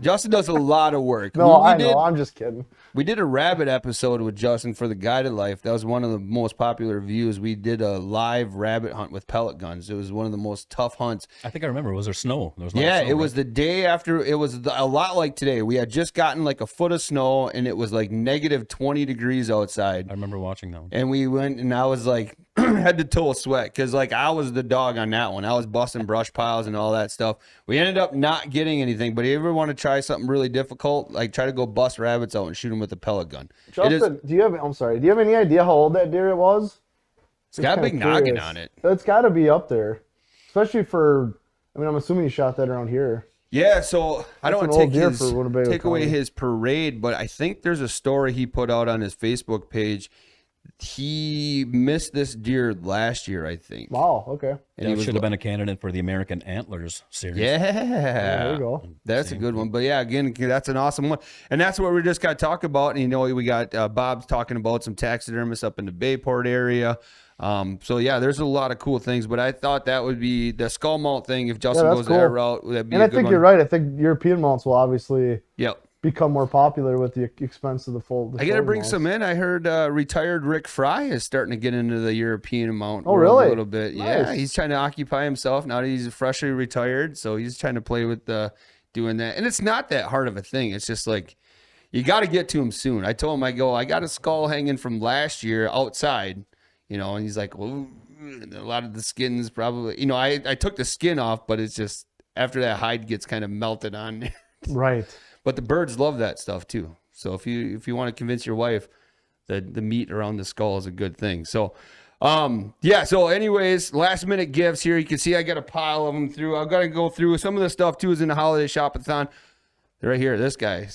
Justin does a lot of work. No, I know. I'm just kidding. We did a rabbit episode with Justin for the Guided Life. That was one of the most popular views. We did a live rabbit hunt with pellet guns. It was one of the most tough hunts. I think I remember. Was there snow? There was a lot of Yeah, snow, it was the day after. It was a lot like today. We had just gotten like a foot of snow, and it was like negative 20 degrees outside. I remember watching that one. And we went, and I was like head to toe sweat because like I was the dog on that one. I was busting brush piles and all that stuff. We ended up not getting anything. But if you ever want to try something really difficult, like try to go bust rabbits out and shoot them with a pellet gun. Justin, do you have any idea how old that deer it was? It's got a big noggin on it. It's got to be up there, especially for. I mean, I'm assuming you shot that around here. Yeah, so I don't want to take away County. his parade, but I think there's a story he put out on his Facebook page. He missed this deer last year, I think. Wow. Okay. And He he should have been a candidate for the American Antlers series. Yeah, There you go. That's a good one. But yeah, again, that's an awesome one. And that's what we just got to talk about. And, you know, we got Bob's talking about some taxidermists up in the Bayport area. So yeah, there's a lot of cool things, but I thought that would be the skull mount thing. If Justin goes that route, that'd be and a I good think one. you're right. I think European mounts will obviously become more popular with the expense of the full. I got to bring some in. I heard retired Rick Fry is starting to get into the European mount. Oh, really? A little bit. Nice. Yeah, he's trying to occupy himself now that he's freshly retired. So he's trying to play with doing that. And it's not that hard of a thing. It's just like, you got to get to him soon. I told him, I got a skull hanging from last year outside, you know, and he's like, well, a lot of the skin's probably, you know, I took the skin off, but it's just after that hide gets kind of melted on. Right. But the birds love that stuff too. So if you want to convince your wife that the meat around the skull is a good thing. So, yeah. So anyways, last minute gifts here. You can see I got a pile of them through. I've got to go through some of the stuff too is in the holiday shop-a-thon. They're right here. This guy.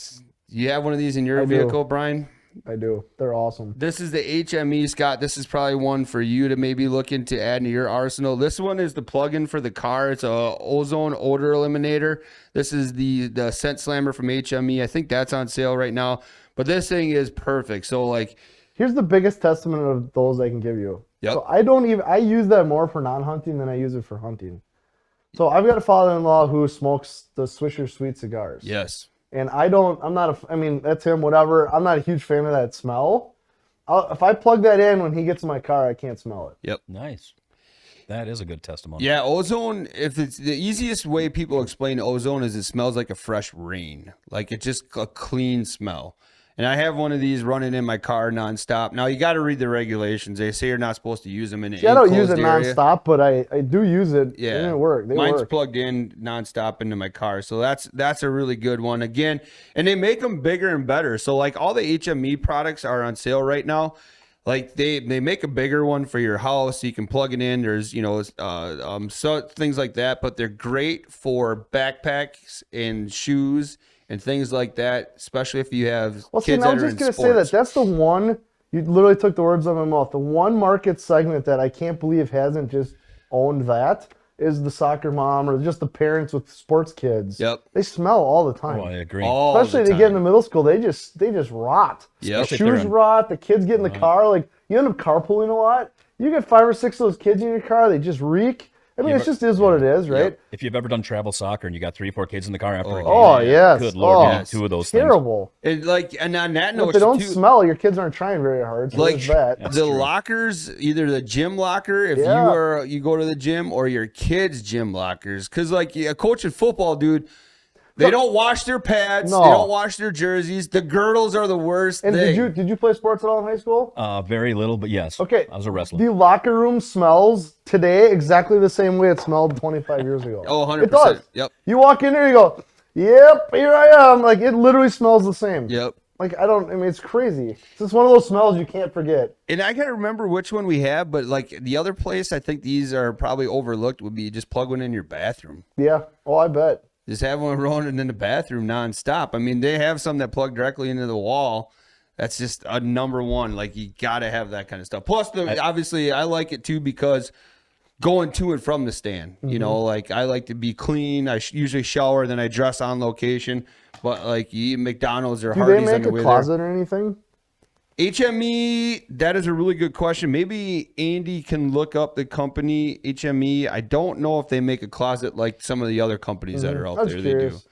You have one of these in your vehicle, Brian? I do. They're awesome. This is the HME, Scott. This is probably one for you to maybe look into adding to your arsenal. This one is the plug-in for the car. It's a ozone odor eliminator. This is the scent slammer from HME. I think that's on sale right now. But this thing is perfect. So like, here's the biggest testament of those I can give you. Yep. So I use that more for non-hunting than I use it for hunting. So I've got a father-in-law who smokes the Swisher Sweet cigars. yes. And I mean, that's him, whatever. I'm not a huge fan of that smell. If I plug that in when he gets in my car, I can't smell it. Yep. Nice. That is a good testimony. Yeah, ozone, if it's the easiest way people explain ozone is it smells like a fresh rain. Like it's just a clean smell. And I have one of these running in my car nonstop. Now you got to read the regulations. They say you're not supposed to use them in an I don't use it area. nonstop, but I do use it. Yeah, and it works. Mine's plugged in nonstop into my car, so that's a really good one. Again, and they make them bigger and better. So like all the HME products are on sale right now. Like they make a bigger one for your house, so you can plug it in. There's so things like that, but they're great for backpacks and shoes and things like that, especially if you have kids that are in sports. I was just going to say that's the one, you literally took the words out of my mouth. The one market segment that I can't believe hasn't just owned that is the soccer mom or just the parents with sports kids. Yep. They smell all the time. Oh, I agree. Especially they get into middle school, they just rot. Yep. The shoes rot, the kids get in the car, like you end up carpooling a lot. You get 5 or 6 of those kids in your car, they just reek. I mean, it just is what it is, right? Yep. If you've ever done travel soccer and you got 3 or 4 kids in the car after a game, Oh, yes. good Lord, Oh, yeah, 2 of those terrible. And on that If note, they don't too, smell, your kids aren't trying very hard. So like there's that. the lockers, either the gym locker if you go to the gym, or your kids' gym lockers, because like a coach in football, dude. They don't wash their pads. No. They don't wash their jerseys. The girdles are the worst And thing. did you play sports at all in high school? Very little, but yes. Okay. I was a wrestler. The locker room smells today exactly the same way it smelled 25 years ago. Oh, 100%. It does. Yep. You walk in there, you go, yep, here I am. Like, it literally smells the same. Yep. Like, I mean, it's crazy. It's just one of those smells you can't forget. And I can't remember which one we have, but like the other place, I think these are probably overlooked, would be just plug one in your bathroom. Yeah. Oh, I bet. Just have one rolling in the bathroom nonstop. I mean, they have some that plug directly into the wall. That's just a number one. Like, you got to have that kind of stuff. Plus, obviously, I like it too because going to and from the stand, you know, like I like to be clean. I usually shower, then I dress on location. But like you eat McDonald's or Do Hardee's they on make the a way closet or anything? HME, that is a really good question. Maybe Andy can look up the company HME. I don't know if they make a closet like some of the other companies that are out there. Curious. They do.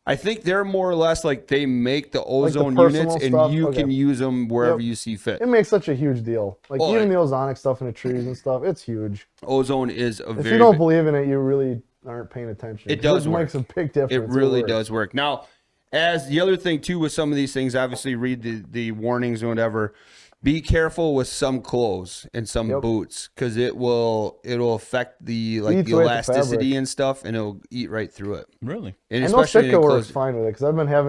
I think they're more or less like they make the ozone personal units, stuff? and you Okay. can use them wherever you see fit. It makes such a huge deal. Like Oh, even the ozonic stuff in the trees and stuff, it's huge. Ozone is a If very you don't believe in it, you really aren't paying attention. It does It work. makes a big difference. It really works. does work. Now, as the other thing too with some of these things, obviously read the warnings and whatever. Be careful with some clothes and some boots because it'll affect the Eats away at the elasticity fabric. and stuff, and it'll eat right through it. Really? And I know especially in Sitka works clothes. fine with it because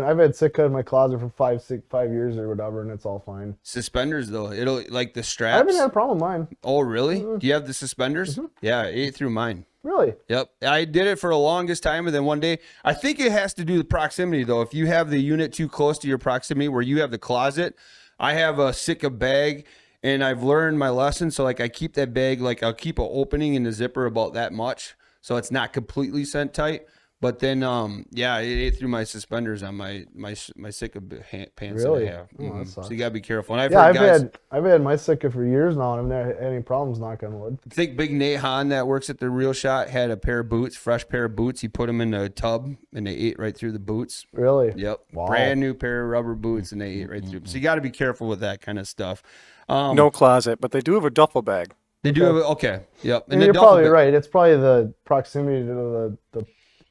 I've had Sitka in my closet for 5 years or whatever, and it's all fine. Suspenders though, it'll like the I straps. haven't had a problem with mine. Oh really? Do you have the suspenders? Yeah, it ate through mine. Really? Yep. I did it for the longest time, and then one day, I think it has to do with proximity, though. If you have the unit too close to your proximity where you have the closet, I have a Sitka bag, and I've learned my lesson. So, like, I keep that bag, like, I'll keep an opening in the zipper about that much, so it's not completely sent tight. But then, yeah, it ate through my suspenders on my Sitka pants Really? that I have. Oh, that Mhm. sucks. So you gotta be careful. And I've Yeah, heard I've had my Sitka for years now, and I've never had any problems. Knock on wood. I think Big Nate Hahn that works at the Real Shot had a pair of boots, fresh pair of boots. He put them in a tub and they ate right through the boots. Really? Yep. Wow. Brand new pair of rubber boots and they ate right through. So you got to be careful with that kind of stuff. No closet, but they do have a duffel bag. They do have okay. Yep. And the you're duffel probably bag- right. It's probably the proximity to the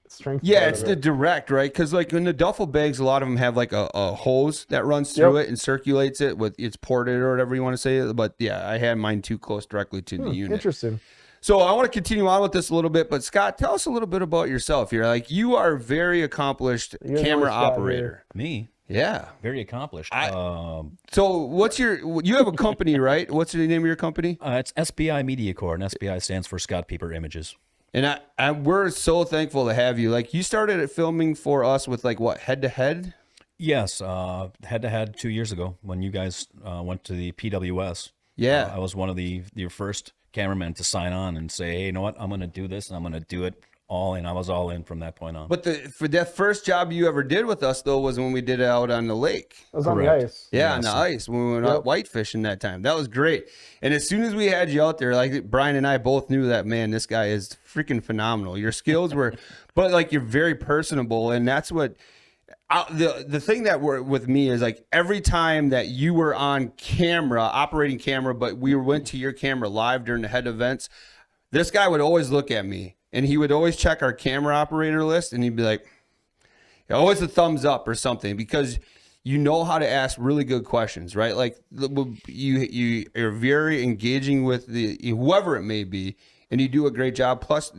strength. Yeah, part it's of the it. direct, right? Because like in the duffel bags, a lot of them have like a hose that runs through Yep. it and circulates it with it's ported or whatever you want to say. But yeah, I had mine too close directly to the unit. Interesting. So I want to continue on with this a little bit, but Scott, tell us a little bit about yourself here. Like you are a very accomplished You're the camera only Scott operator. Me? Yeah. Very accomplished. So what's you have a company, right? What's the name of your company? It's SBI Media Corps, and SBI stands for Scott Pieper Images. And we're so thankful to have you. Like you started at filming for us with like what, head to head? Yes, head to head 2 years ago when you guys went to the PWS. Yeah. I was one of your first cameramen to sign on and say, hey, you know what? I'm going to do this and I'm going to do it all in. I was all in from that point on. But for that first job you ever did with us though was when we did it out on the lake. I was on the Correct. ice. Yeah, on the ice when we went out white fishing that time. That was great. And as soon as we had you out there, like Brian and I both knew that, man, this guy is freaking phenomenal. Your skills were, but like you're very personable. And that's what, the thing that were with me is like every time that you were on camera, operating camera, but we went to your camera live during the head events, this guy would always look at me and he would always check our camera operator list and he'd be like, always a thumbs up or something because you know how to ask really good questions, right? Like you're very engaging with whoever it may be, and you do a great job. Plus,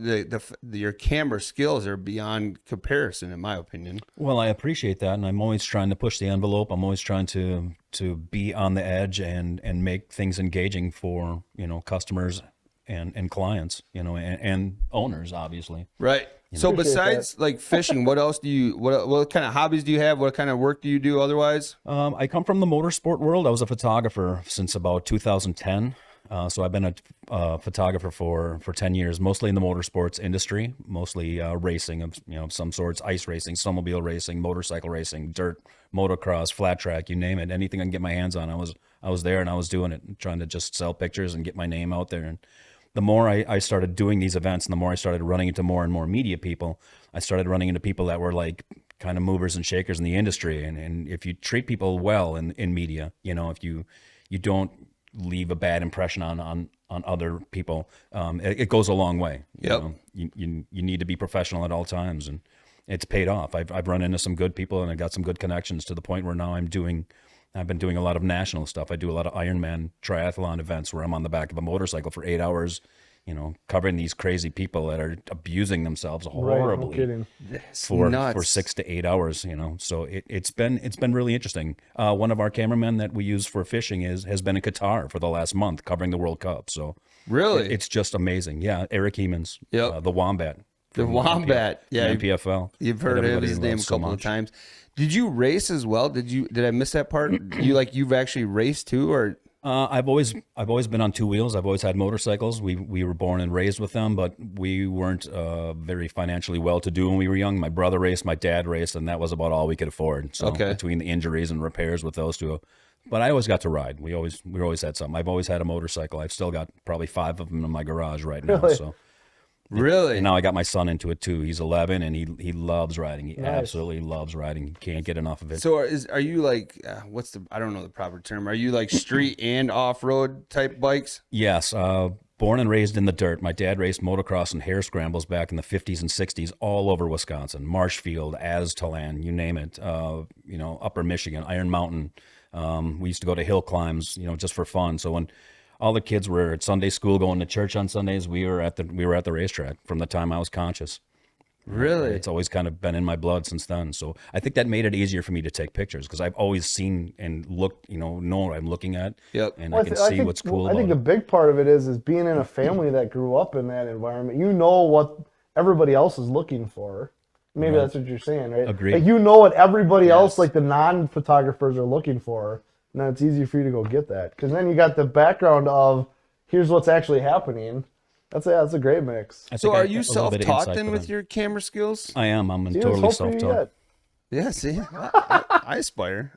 your camera skills are beyond comparison, in my opinion. Well, I appreciate that, and I'm always trying to push the envelope. I'm always trying to be on the edge and make things engaging for customers and clients, and owners, obviously. Right. So besides like fishing, what else what kind of hobbies do you have? What kind of work do you do otherwise? I come from the motorsport world. I was a photographer since about 2010. So I've been a photographer for 10 years, mostly in the motorsports industry, mostly racing of some sorts, ice racing, snowmobile racing, motorcycle racing, dirt, motocross, flat track, you name it. Anything I can get my hands on, I was there and I was doing it, trying to just sell pictures and get my name out there. And the more I started doing these events and the more I started running into more and more media people, I started running into people that were like kind of movers and shakers in the industry. And if you treat people well in media, if you don't leave a bad impression on other people, it goes a long way. You need to be professional at all times, and it's paid off. I've run into some good people and I got some good connections to the point where now I've been doing a lot of national stuff. I do a lot of Ironman triathlon events where I'm on the back of a motorcycle for 8 hours, covering these crazy people that are abusing themselves horribly. No kidding. For 6 to 8 hours, So it's been really interesting. One of our cameramen that we use for fishing has been in Qatar for the last month covering the World Cup. So Really? it's just amazing. Yeah, Eric Hemans, Yep. the Wombat. The from Wombat. Yeah, MPFL. You've that heard of everybody his name a loves so couple of much. times. Did you race as well? Did I miss that part? You've actually raced too, or I've always been on two wheels. I've always had motorcycles. We were born and raised with them, but we weren't very financially well-to-do when we were young. My brother raced, my dad raced, and that was about all we could afford. So Okay. between the injuries and repairs with those two, But I always got to ride. We always had something. I've always had a motorcycle. I've still got probably 5 of them in my garage right now. Really? So Really? and now I got my son into it too. He's 11 and he loves riding. He Nice. absolutely loves riding. He can't get enough of it. So are you like I don't know the proper term. Are you like street and off-road type bikes? Yes, born and raised in the dirt. My dad raced motocross and hare scrambles back in the 50s and 60s all over Wisconsin. Marshfield, Aztalan, you name it. Upper Michigan, Iron Mountain. We used to go to hill climbs, just for fun. So when all the kids were at Sunday school going to church on Sundays, we were at the racetrack from the time I was conscious. Really? It's always kind of been in my blood since then. So I think that made it easier for me to take pictures because I've always seen and looked, know what I'm looking at. Yep. And I can see what's cool I think about a big part of it is being in a family that grew up in that environment. You know what everybody else is looking for. Maybe that's what you're saying, right? Agreed. Like you know what everybody else, Yes. like the non-photographers, are looking for. And then it's easy for you to go get that. Because then you got the background of, here's what's actually happening. That's a great mix. I So think are I you have a little bit of self-taught insight then for with them. your camera skills? I am. I'm See, let's totally hope for you self-taught. yet. Yeah, see, I aspire.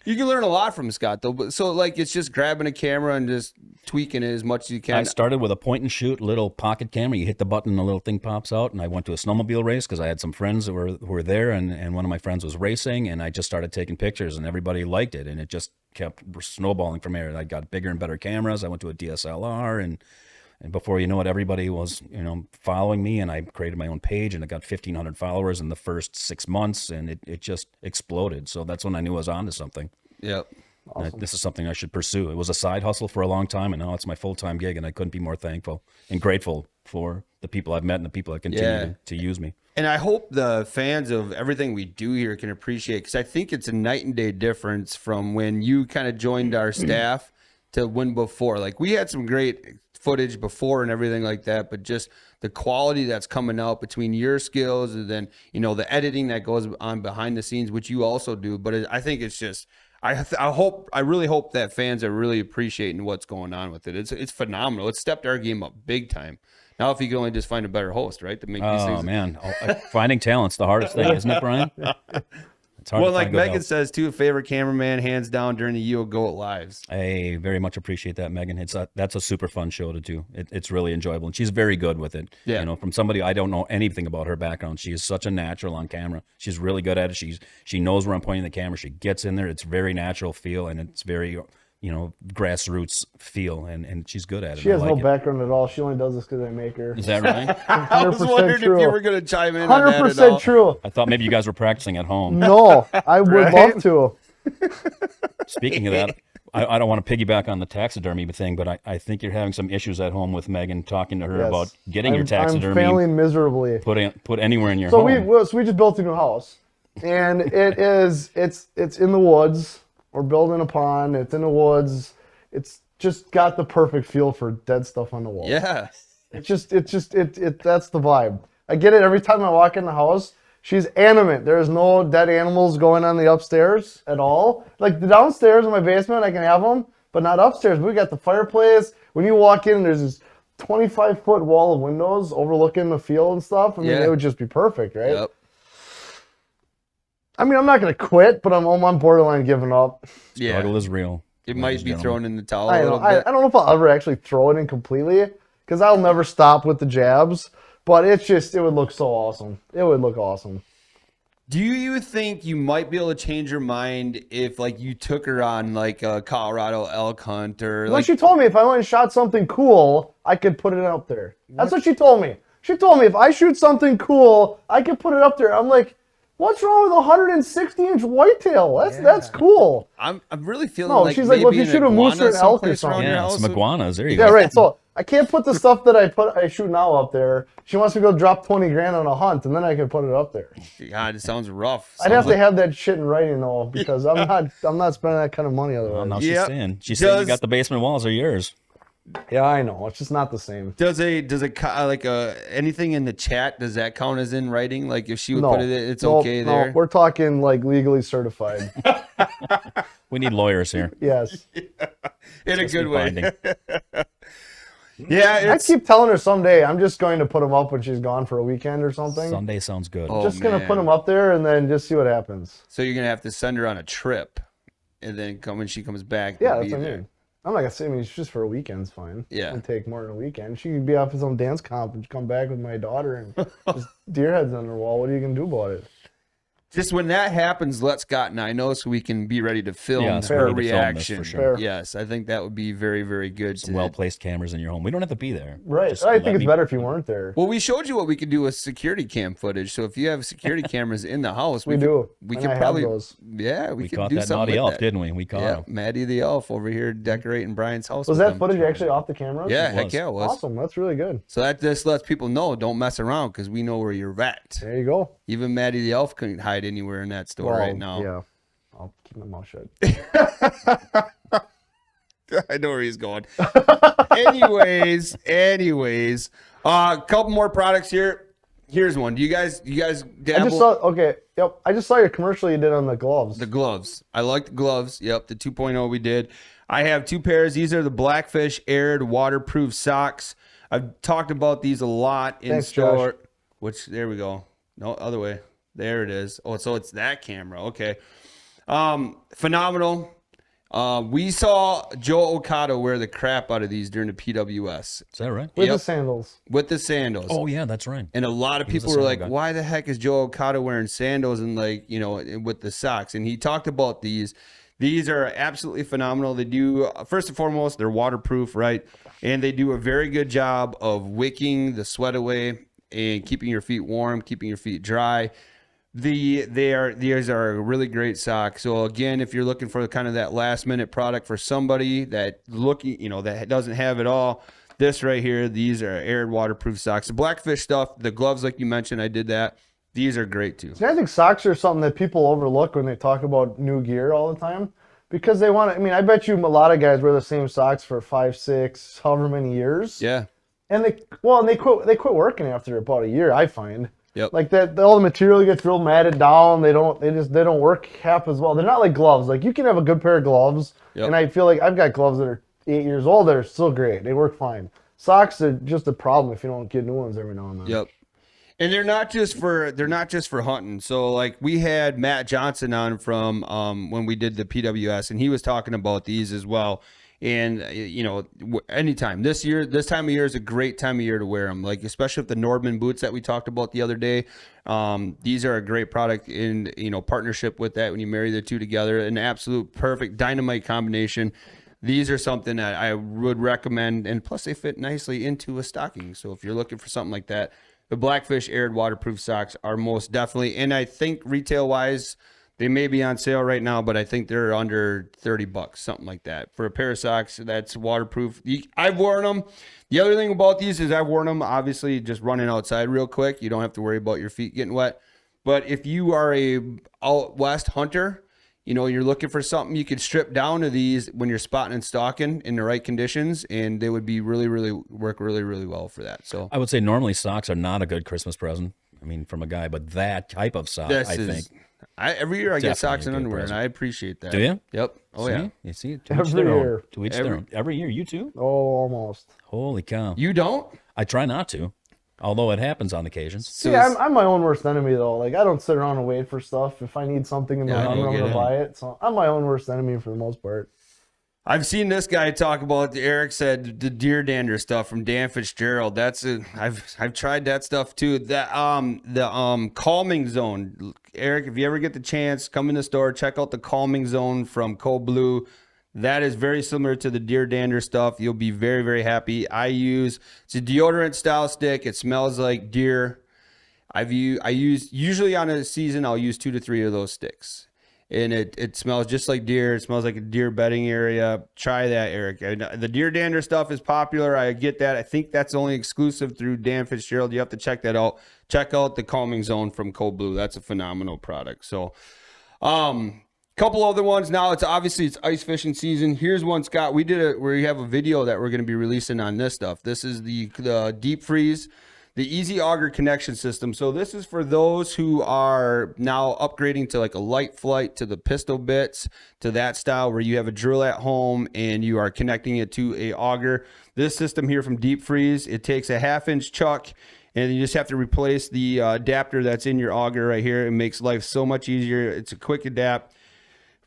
You can learn a lot from Scott, though. But so, like, it's just grabbing a camera and just tweaking it as much as you can. I started with a point and shoot little pocket camera. You hit the button, and the little thing pops out. And I went to a snowmobile race because I had some friends who were there, and one of my friends was racing, and I just started taking pictures, and everybody liked it, and it just kept snowballing from there. And I got bigger and better cameras. I went to a DSLR, and before you know it, everybody was, following me, and I created my own page, and I got 1,500 followers in the first 6 months, and it just exploded. So that's when I knew I was onto something. Yep. This is something I should pursue. It was a side hustle for a long time, and now it's my full-time gig, and I couldn't be more thankful and grateful for the people I've met and the people that continue to use me. And I hope the fans of everything we do here can appreciate, because I think it's a night and day difference from when you kind of joined our staff to when before. Like, we had some great footage before and everything like that, but just the quality that's coming out between your skills and then, the editing that goes on behind the scenes, which you also do. But I think it's just, I really hope that fans are really appreciating what's going on with it. It's phenomenal. It's stepped our game up big time. Now, if you can only just find a better host, right, to make these things. Oh, man. Finding talent's the hardest thing, isn't it, Brian? It's hard Well, to like find good Megan help. says, too, favorite cameraman, hands down, during the You Go Lives. I very much appreciate that, Megan. That's a super fun show to do. It's really enjoyable, and she's very good with it. Yeah. From somebody I don't know anything about her background, she is such a natural on camera. She's really good at it. She knows where I'm pointing the camera. She gets in there. It's very natural feel, and it's very grassroots feel, and she's good at it. She has I no like it. background at all. She only does this because I make her. Is that right? I was 100% wondering true. if you were going to chime in on that at all. 100% true. I thought maybe you guys were practicing at home. No, I would love to. Speaking of that, I don't want to piggyback on the taxidermy thing, but I think you're having some issues at home with Megan, talking to her Yes. about getting your I'm taxidermy failing miserably. put anywhere in your So home. we just built a new house, and it's in the woods. We're building a pond. It's in the woods. It's just got the perfect feel for dead stuff on the wall. Yeah. It's just that's the vibe. I get it every time I walk in the house. She's animate. There's no dead animals going on the upstairs at all. Like the downstairs in my basement, I can have them, but not upstairs. We got the fireplace. When you walk in, there's this 25-foot wall of windows overlooking the field and stuff. I mean, Yeah. it would just be perfect, right? Yep. I mean, I'm not going to quit, but I'm borderline giving up. Yeah. Struggle is real. It ladies might and be gentlemen. thrown in the towel I a don't little know. I bit. don't know if I'll ever actually throw it in completely because I'll never stop with the jabs, but it would look so awesome. It would look awesome. Do you think you might be able to change your mind if, like, you took her on, like, a Colorado elk hunt or, Well, like, she told me if I went and shot something cool, I could put it up there. That's what she told me. She told me if I shoot something cool, I could put it up there. I'm like, what's wrong with a 160-inch whitetail? That's cool. I'm really feeling No, like she's like, well, if maybe you shoot a an moose or iguana an elk or someplace around something. your Yeah, house some would- iguanas. There you Yeah, go. right. So I can't put the stuff that I shoot now up there. She wants me to go drop 20 grand on a hunt, and then I can put it up there. God, it sounds rough. I'd have to have that shit in writing though, because I'm not spending that kind of money Well, otherwise. now Yep. she's saying you Does- got the basement walls are yours. Yeah, I know. It's just not the same. Does anything in the chat, does that count as in writing? Like, if she would No, put it, it's Nope, okay no, there? we're talking like legally certified. We need lawyers here. Yes. In a Just good be way. binding. Yeah, I it's... keep telling her someday I'm just going to put them up when she's gone for a weekend or something. Sunday sounds good. Oh, Just gonna man. put them up there and then just see what happens. So you're going to have to send her on a trip. and then when she comes back, Yeah, they'll that's be what I there. mean. I'm not gonna say. I mean, it's just for a weekend's fine. Yeah. It'll take more than a weekend. She could be off at some dance comp and come back with my daughter and just deer heads on her wall. What are you gonna do about it? Just when that happens, let Scott and I know so we can be ready to film Yeah, so her we need to film this reaction. for sure. Fair. Yes, I think that would be very, very good. Some well-placed cameras in your home. We don't have to be there. Right. Just I let think it's me- better if you weren't there. Well, we showed you what we could do with security cam footage. So if you have security cameras in the house, We do. We And can I have probably, those. yeah, we, We could caught do that something naughty with elf, that. didn't we? We caught Yeah, him. Maddie the elf over here decorating Brian's house. Was with that him. footage actually off the camera? Yeah, It heck was. yeah, it was. Awesome. That's really good. So that just lets people know don't mess around because we know where you're at. There you go. Even Maddie the elf couldn't hide anywhere in that store right now. Yeah. I'll keep my mouth shut. I know where he's going. anyways, a couple more products here. Here's one. Do you guys dabble? I just saw. Okay. Yep. I just saw your commercial you did on the gloves. The gloves. I like the gloves. Yep, the 2.0 we did. I have two pairs. These are the Blackfish Aired waterproof socks. I've talked about these a lot in Thanks, store. Josh. Which there we go. No, other way. There it is. Oh, so it's that camera. Okay. Phenomenal. We saw Joe Okada wear the crap out of these during the PWS Is that right? with the Yep. sandals. with the sandals. Oh, yeah, that's right. And a lot of He was a people were sandal like, guy. why the heck is Joe Okada wearing sandals and with the socks? And he talked about these. These are absolutely phenomenal. They do, first and foremost, they're waterproof, right? And they do a very good job of wicking the sweat away and keeping your feet warm, keeping your feet dry. These are a really great sock. So again, if you're looking for kind of that last minute product for somebody that that doesn't have it all, this right here, these are aired waterproof socks. The Blackfish stuff, the gloves like you mentioned, I did that. These are great too. See, I think socks are something that people overlook when they talk about new gear all the time because they want to. I mean, I bet you a lot of guys wear the same socks for 5, 6, however many years. Yeah. And they quit working after about a year. I find. Yep. Like that, all the material gets real matted down. They don't work half as well. They're not like gloves. Like you can have a good pair of gloves, Yep. and I feel like I've got gloves that are 8 years old. They're still great. They work fine. Socks are just a problem if you don't get new ones every now and then. Yep. And they're not just for hunting. So like we had Matt Johnson on from when we did the PWS, and he was talking about these as well. And anytime this time of year is a great time of year to wear them. Like especially with the Nordman boots that we talked about the other day. These are a great product in partnership with that when you marry the two together. An absolute perfect dynamite combination. These are something that I would recommend, and plus they fit nicely into a stocking. So if you're looking for something like that, the Blackfish Aired waterproof socks are most definitely. And I think retail wise, they may be on sale right now, but I think they're under $30, something like that. For a pair of socks that's waterproof. I've worn them. The other thing about these is I've worn them, obviously, just running outside real quick. You don't have to worry about your feet getting wet. But if you are a out west hunter, you're looking for something, you could strip down to these when you're spotting and stalking in the right conditions, and they would be work really, really well for that. So I would say normally socks are not a good Christmas present. I mean, from a guy, but that type of sock, I think. Every year I get Definitely socks and a good underwear, and present. I appreciate that. Do you? Yep. Oh, See? yeah. You see, to each Every their own. year. To each their own. Every year, you too? Oh, almost. Holy cow. You don't? I try not to, although it happens on occasions. So See, I'm my own worst enemy though. Like I don't sit around and wait for stuff. If I need something in the Yeah, I run, don't I'm get gonna it. buy it. So I'm my own worst enemy for the most part. I've seen this guy talk about, Eric said, the deer dander stuff from Dan Fitzgerald. I've tried that stuff too. That the calming zone. Eric, if you ever get the chance, come in the store, check out the calming zone from Cold Blue. That is very similar to the deer dander stuff. You'll be very, very happy. It's a deodorant style stick. It smells like deer. I use usually on a season I'll use 2 to 3 of those sticks. And it smells just like deer. It smells like a deer bedding area. Try that, Eric. The deer dander stuff is popular. I get that. I think that's only exclusive through Dan Fitzgerald. You have to check that out. Check out the Calming Zone from Cold Blue. That's a phenomenal product. So, couple other ones. Now it's ice fishing season. Here's one, Scott. We have a video that we're going to be releasing on this stuff. This is the deep freeze. The Easy Auger connection system. So this is for those who are now upgrading to like a light flight, to the pistol bits, to that style where you have a drill at home and you are connecting it to a auger. This system here from Deep Freeze, it takes a 1/2-inch chuck and you just have to replace the adapter that's in your auger right here. It makes life so much easier. It's a quick adapt.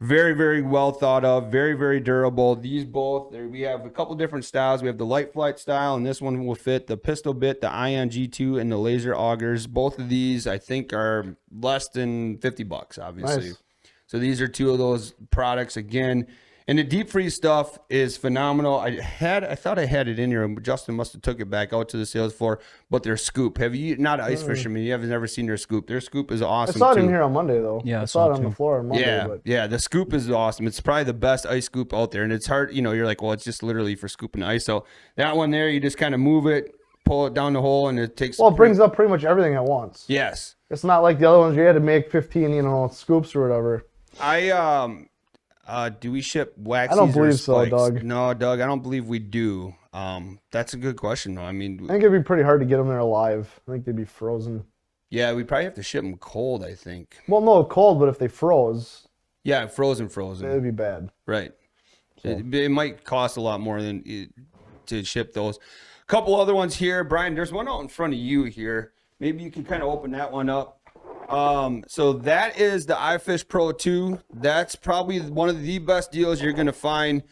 Very, very well thought of. Very, very durable. These both, we have a couple different styles. We have the light flight style, and this one will fit the pistol bit, the Ion G2, and the laser augers. Both of these, I think, are less than $50, obviously. Nice. So these are two of those products again. And the deep freeze stuff is phenomenal. I thought I had it in here. Justin must have took it back out to the sales floor. But their scoop, have you not ice fisherman? You haven't never seen their scoop. Their scoop is awesome. I saw it too. in here on Monday though. Yeah, I saw it on the floor on Monday. Yeah, But yeah. The scoop is awesome. It's probably the best ice scoop out there, and it's hard. You're like, well, it's just literally for scooping ice. So that one there, you just kind of move it, pull it down the hole, and it takes. well, it brings up pretty much everything at once. Yes. It's not like the other ones you had to make 15, scoops or whatever. Do we ship waxies? I don't believe or so, spikes? Doug. No, Doug, I don't believe we do. That's a good question, though. I I mean, think it'd be pretty hard to get them there alive. I think they'd be frozen. yeah, we probably have to ship them cold, I think. Well, no, cold, but if they froze, Yeah, frozen. it'd be bad. Right. It might cost a lot more than to ship those. A couple other ones here. Brian, there's one out in front of you here. Maybe you can kind of open that one up. So that is the iFish Pro 2. That's probably one of the best deals you're going to find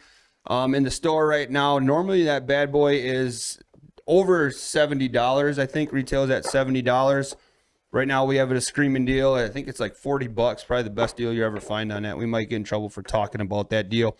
in the store right now. Normally that bad boy is over $70. I think retails at $70. Right now we have it a screaming deal. I think it's like $40. Probably the best deal you ever find on that. We might get in trouble for talking about that deal.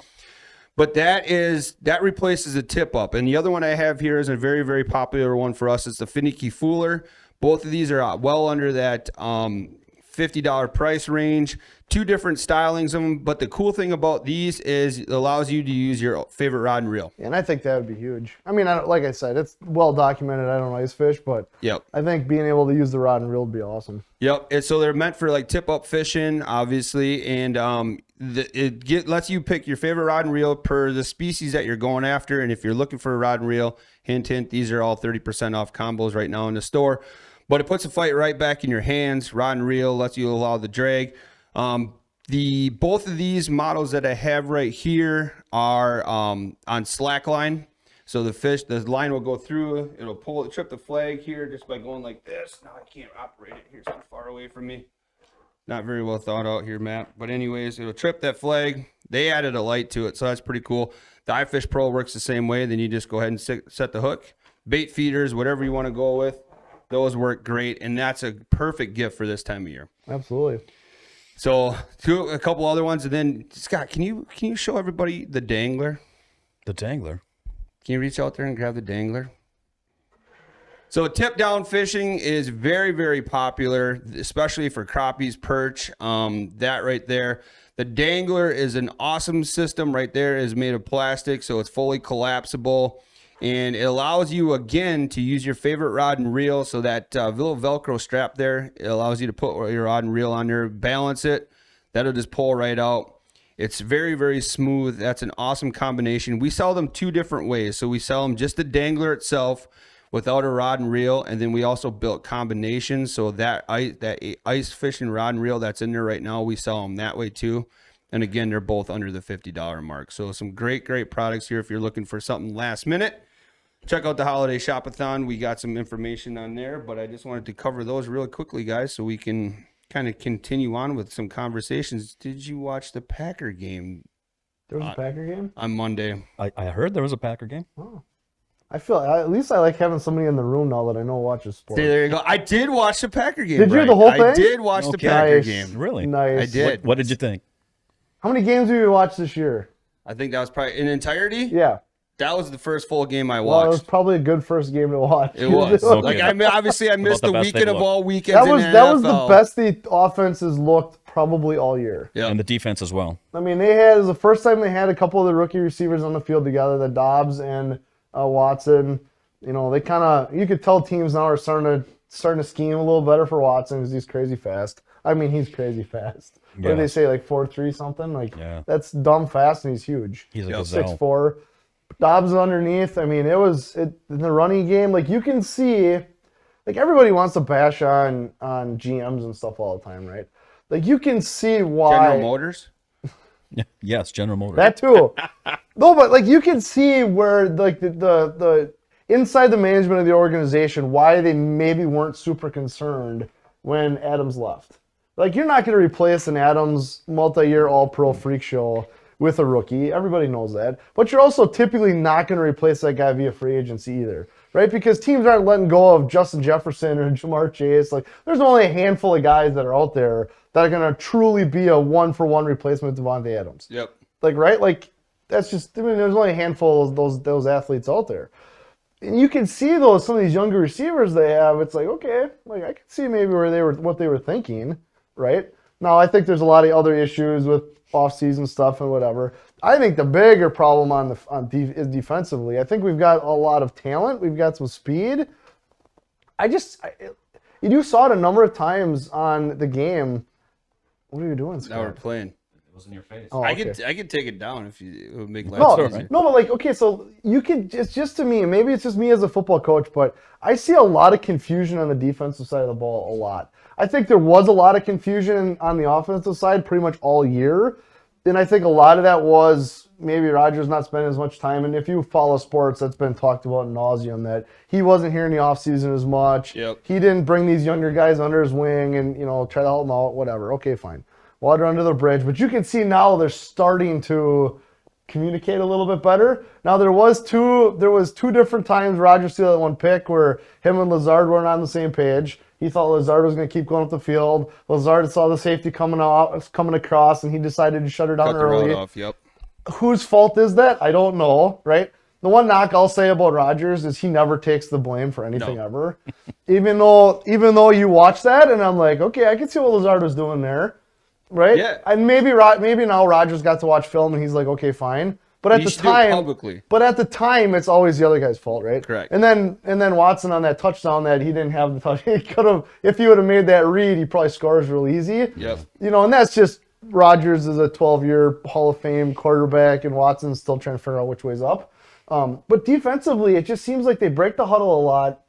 But that replaces a tip up. And the other one I have here is a very, very popular one for us. It's the Finicky Fooler. Both of these are well under that $50 price range. Two different stylings of them. But the cool thing about these is it allows you to use your favorite rod and reel. And I think that would be huge. I mean, like I said, it's well documented. I don't ice fish, but Yep. I think being able to use the rod and reel would be awesome. Yep. And so they're meant for like tip up fishing, obviously, and lets you pick your favorite rod and reel per the species that you're going after. And if you're looking for a rod and reel, hint, hint, these are all 30% off combos right now in the store. But it puts the fight right back in your hands. Rod and reel lets you allow the drag. Both of these models that I have right here are on slack line. So the line will go through, it'll trip the flag here just by going like this. Now I can't operate it. Here's too far away from me. Not very well thought out here, Matt. But anyways, it'll trip that flag. They added a light to it, so that's pretty cool. The iFish Pro works the same way. Then you just go ahead and set the hook. Bait feeders, whatever you want to go with, those work great. And that's a perfect gift for this time of year. Absolutely. So a couple other ones. And then, Scott, can you show everybody the dangler? The dangler. Can you reach out there and grab the dangler? So tip down fishing is very, very popular, especially for crappies, perch, that right there. The dangler is an awesome system right there. It is made of plastic, so it's fully collapsible. And it allows you, again, to use your favorite rod and reel. So that little Velcro strap there, it allows you to put your rod and reel on there, balance it. That'll just pull right out. It's very, very smooth. That's an awesome combination. We sell them two different ways. So we sell them just the dangler itself without a rod and reel, and then we also built combinations. So that ice fishing rod and reel that's in there right now, we sell them that way too. And again, they're both under the $50 mark. So some great, great products here if you're looking for something last minute. Check out the Holiday Shop-a-thon. We got some information on there, but I just wanted to cover those really quickly, guys, so we can kind of continue on with some conversations. Did you watch the Packer game? There was a Packer game? On Monday. I heard there was a Packer game. Oh. At least I like having somebody in the room now that I know watches sports. See, there you go. I did watch the Packer game. Did you Brian. the whole thing? I did watch the Okay. Packer Nice. game. Really? Nice. I did. What did you think? How many games have you watched this year? I think that was probably in entirety. Yeah. That was the first full game I Well, it was watched. probably a good first game to watch. It was. Okay. Like obviously I missed the the best weekend they've of looked. all weekends. That was in that was the NFL. best the offenses looked probably all year. Yeah. And the defense as well. I mean, it was the first time they had a couple of the rookie receivers on the field together, the Dobbs and Watson. You know, they kind of, you could tell teams now are starting to scheme a little better for Watson because he's crazy fast. I mean, he's crazy fast. What Yeah. did they say, like 4.3 something? Like, Yeah. that's dumb fast, and he's huge. He's a Yep. gazelle. 6'4". Dobbs underneath. I mean, in the running game, like, you can see, like, everybody wants to bash on GMs and stuff all the time, right? Like, you can see why. General Motors. Yes, General Motors. That too. No, but like you can see where like the inside the management of the organization why they maybe weren't super concerned when Adams left. Like, you're not going to replace an Adams multi-year all-pro freak show with a rookie. Everybody knows that. But you're also typically not going to replace that guy via free agency either, right? Because teams aren't letting go of Justin Jefferson or Jamar Chase. Like, there's only a handful of guys that are out there that are going to truly be a one-for-one replacement to Devontae Adams. Yep. Like, right? Like, that's just, I mean, there's only a handful of those athletes out there. And you can see some of these younger receivers they have. It's like, okay, like, I can see maybe what they were thinking, right? Now, I think there's a lot of other issues with off-season stuff and whatever. I think the bigger problem is defensively. I think we've got a lot of talent. We've got some speed. You saw it a number of times on the game. What are you doing, Scott? Now we're playing. It was in your face. Oh, okay. I could take it down if it would make life No, easier. no, but like, okay, so you could, it's just to me, maybe it's just me as a football coach, but I see a lot of confusion on the defensive side of the ball, a lot. I think there was a lot of confusion on the offensive side pretty much all year, and I think a lot of that was maybe Rodgers not spending as much time, and if you follow sports, that's been talked about ad nauseum, that he wasn't here in the offseason as much. Yep. He didn't bring these younger guys under his wing and, try to help them out, whatever. Okay, fine. Water under the bridge. But you can see now they're starting to communicate a little bit better. Now, there was two different times Rodgers threw that one pick where him and Lazard weren't on the same page. He thought Lazard was going to keep going up the field. Lazard saw the safety coming across, and he decided to shut her down Cut the early. road off, yep. Whose fault is that? I don't know, right? The one knock I'll say about Rodgers is he never takes the blame for anything ever. Even though you watch that, and I'm like, okay, I can see what Lazard was doing there. Right? Yeah. And maybe now Rodgers got to watch film and he's like, okay, fine. But at He the should do it time, publicly. But at the time, it's always the other guy's fault, right? Correct. And then Watson on that touchdown that he didn't have the touch. He could have, if he would have made that read, he probably scores real easy. Yep. And that's just Rodgers is a 12-year Hall of Fame quarterback, and Watson's still trying to figure out which way's up. But defensively, it just seems like they break the huddle a lot,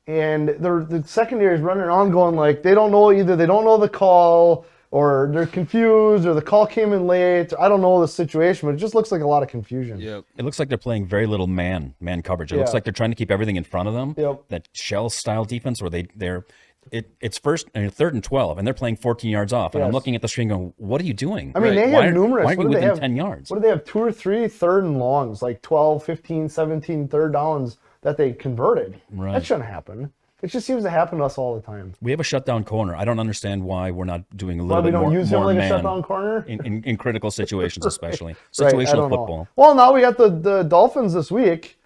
and the secondary is running around going like they don't know, either they don't know the call, or they're confused, or the call came in late. I don't know the situation, but it just looks like a lot of confusion. Yep. It looks like they're playing very little man coverage. It looks like they're trying to keep everything in front of them. Yep. That shell style defense where it's third and 12, and they're playing 14 yards off. And I'm Yes. looking at the screen going, what are you doing? I mean, they Why have numerous. Why are What you do they within have? 10 yards? What do they have? 2 or 3 third and longs, like 12, 15, 17 third downs that they converted. Right. That shouldn't happen. It just seems to happen to us all the time. We have a shutdown corner. I don't understand why we're not doing a Why little we bit don't more, use him more like a man shutdown corner? in critical situations, especially Right, I situational don't know. football. Well, now we got the Dolphins this week,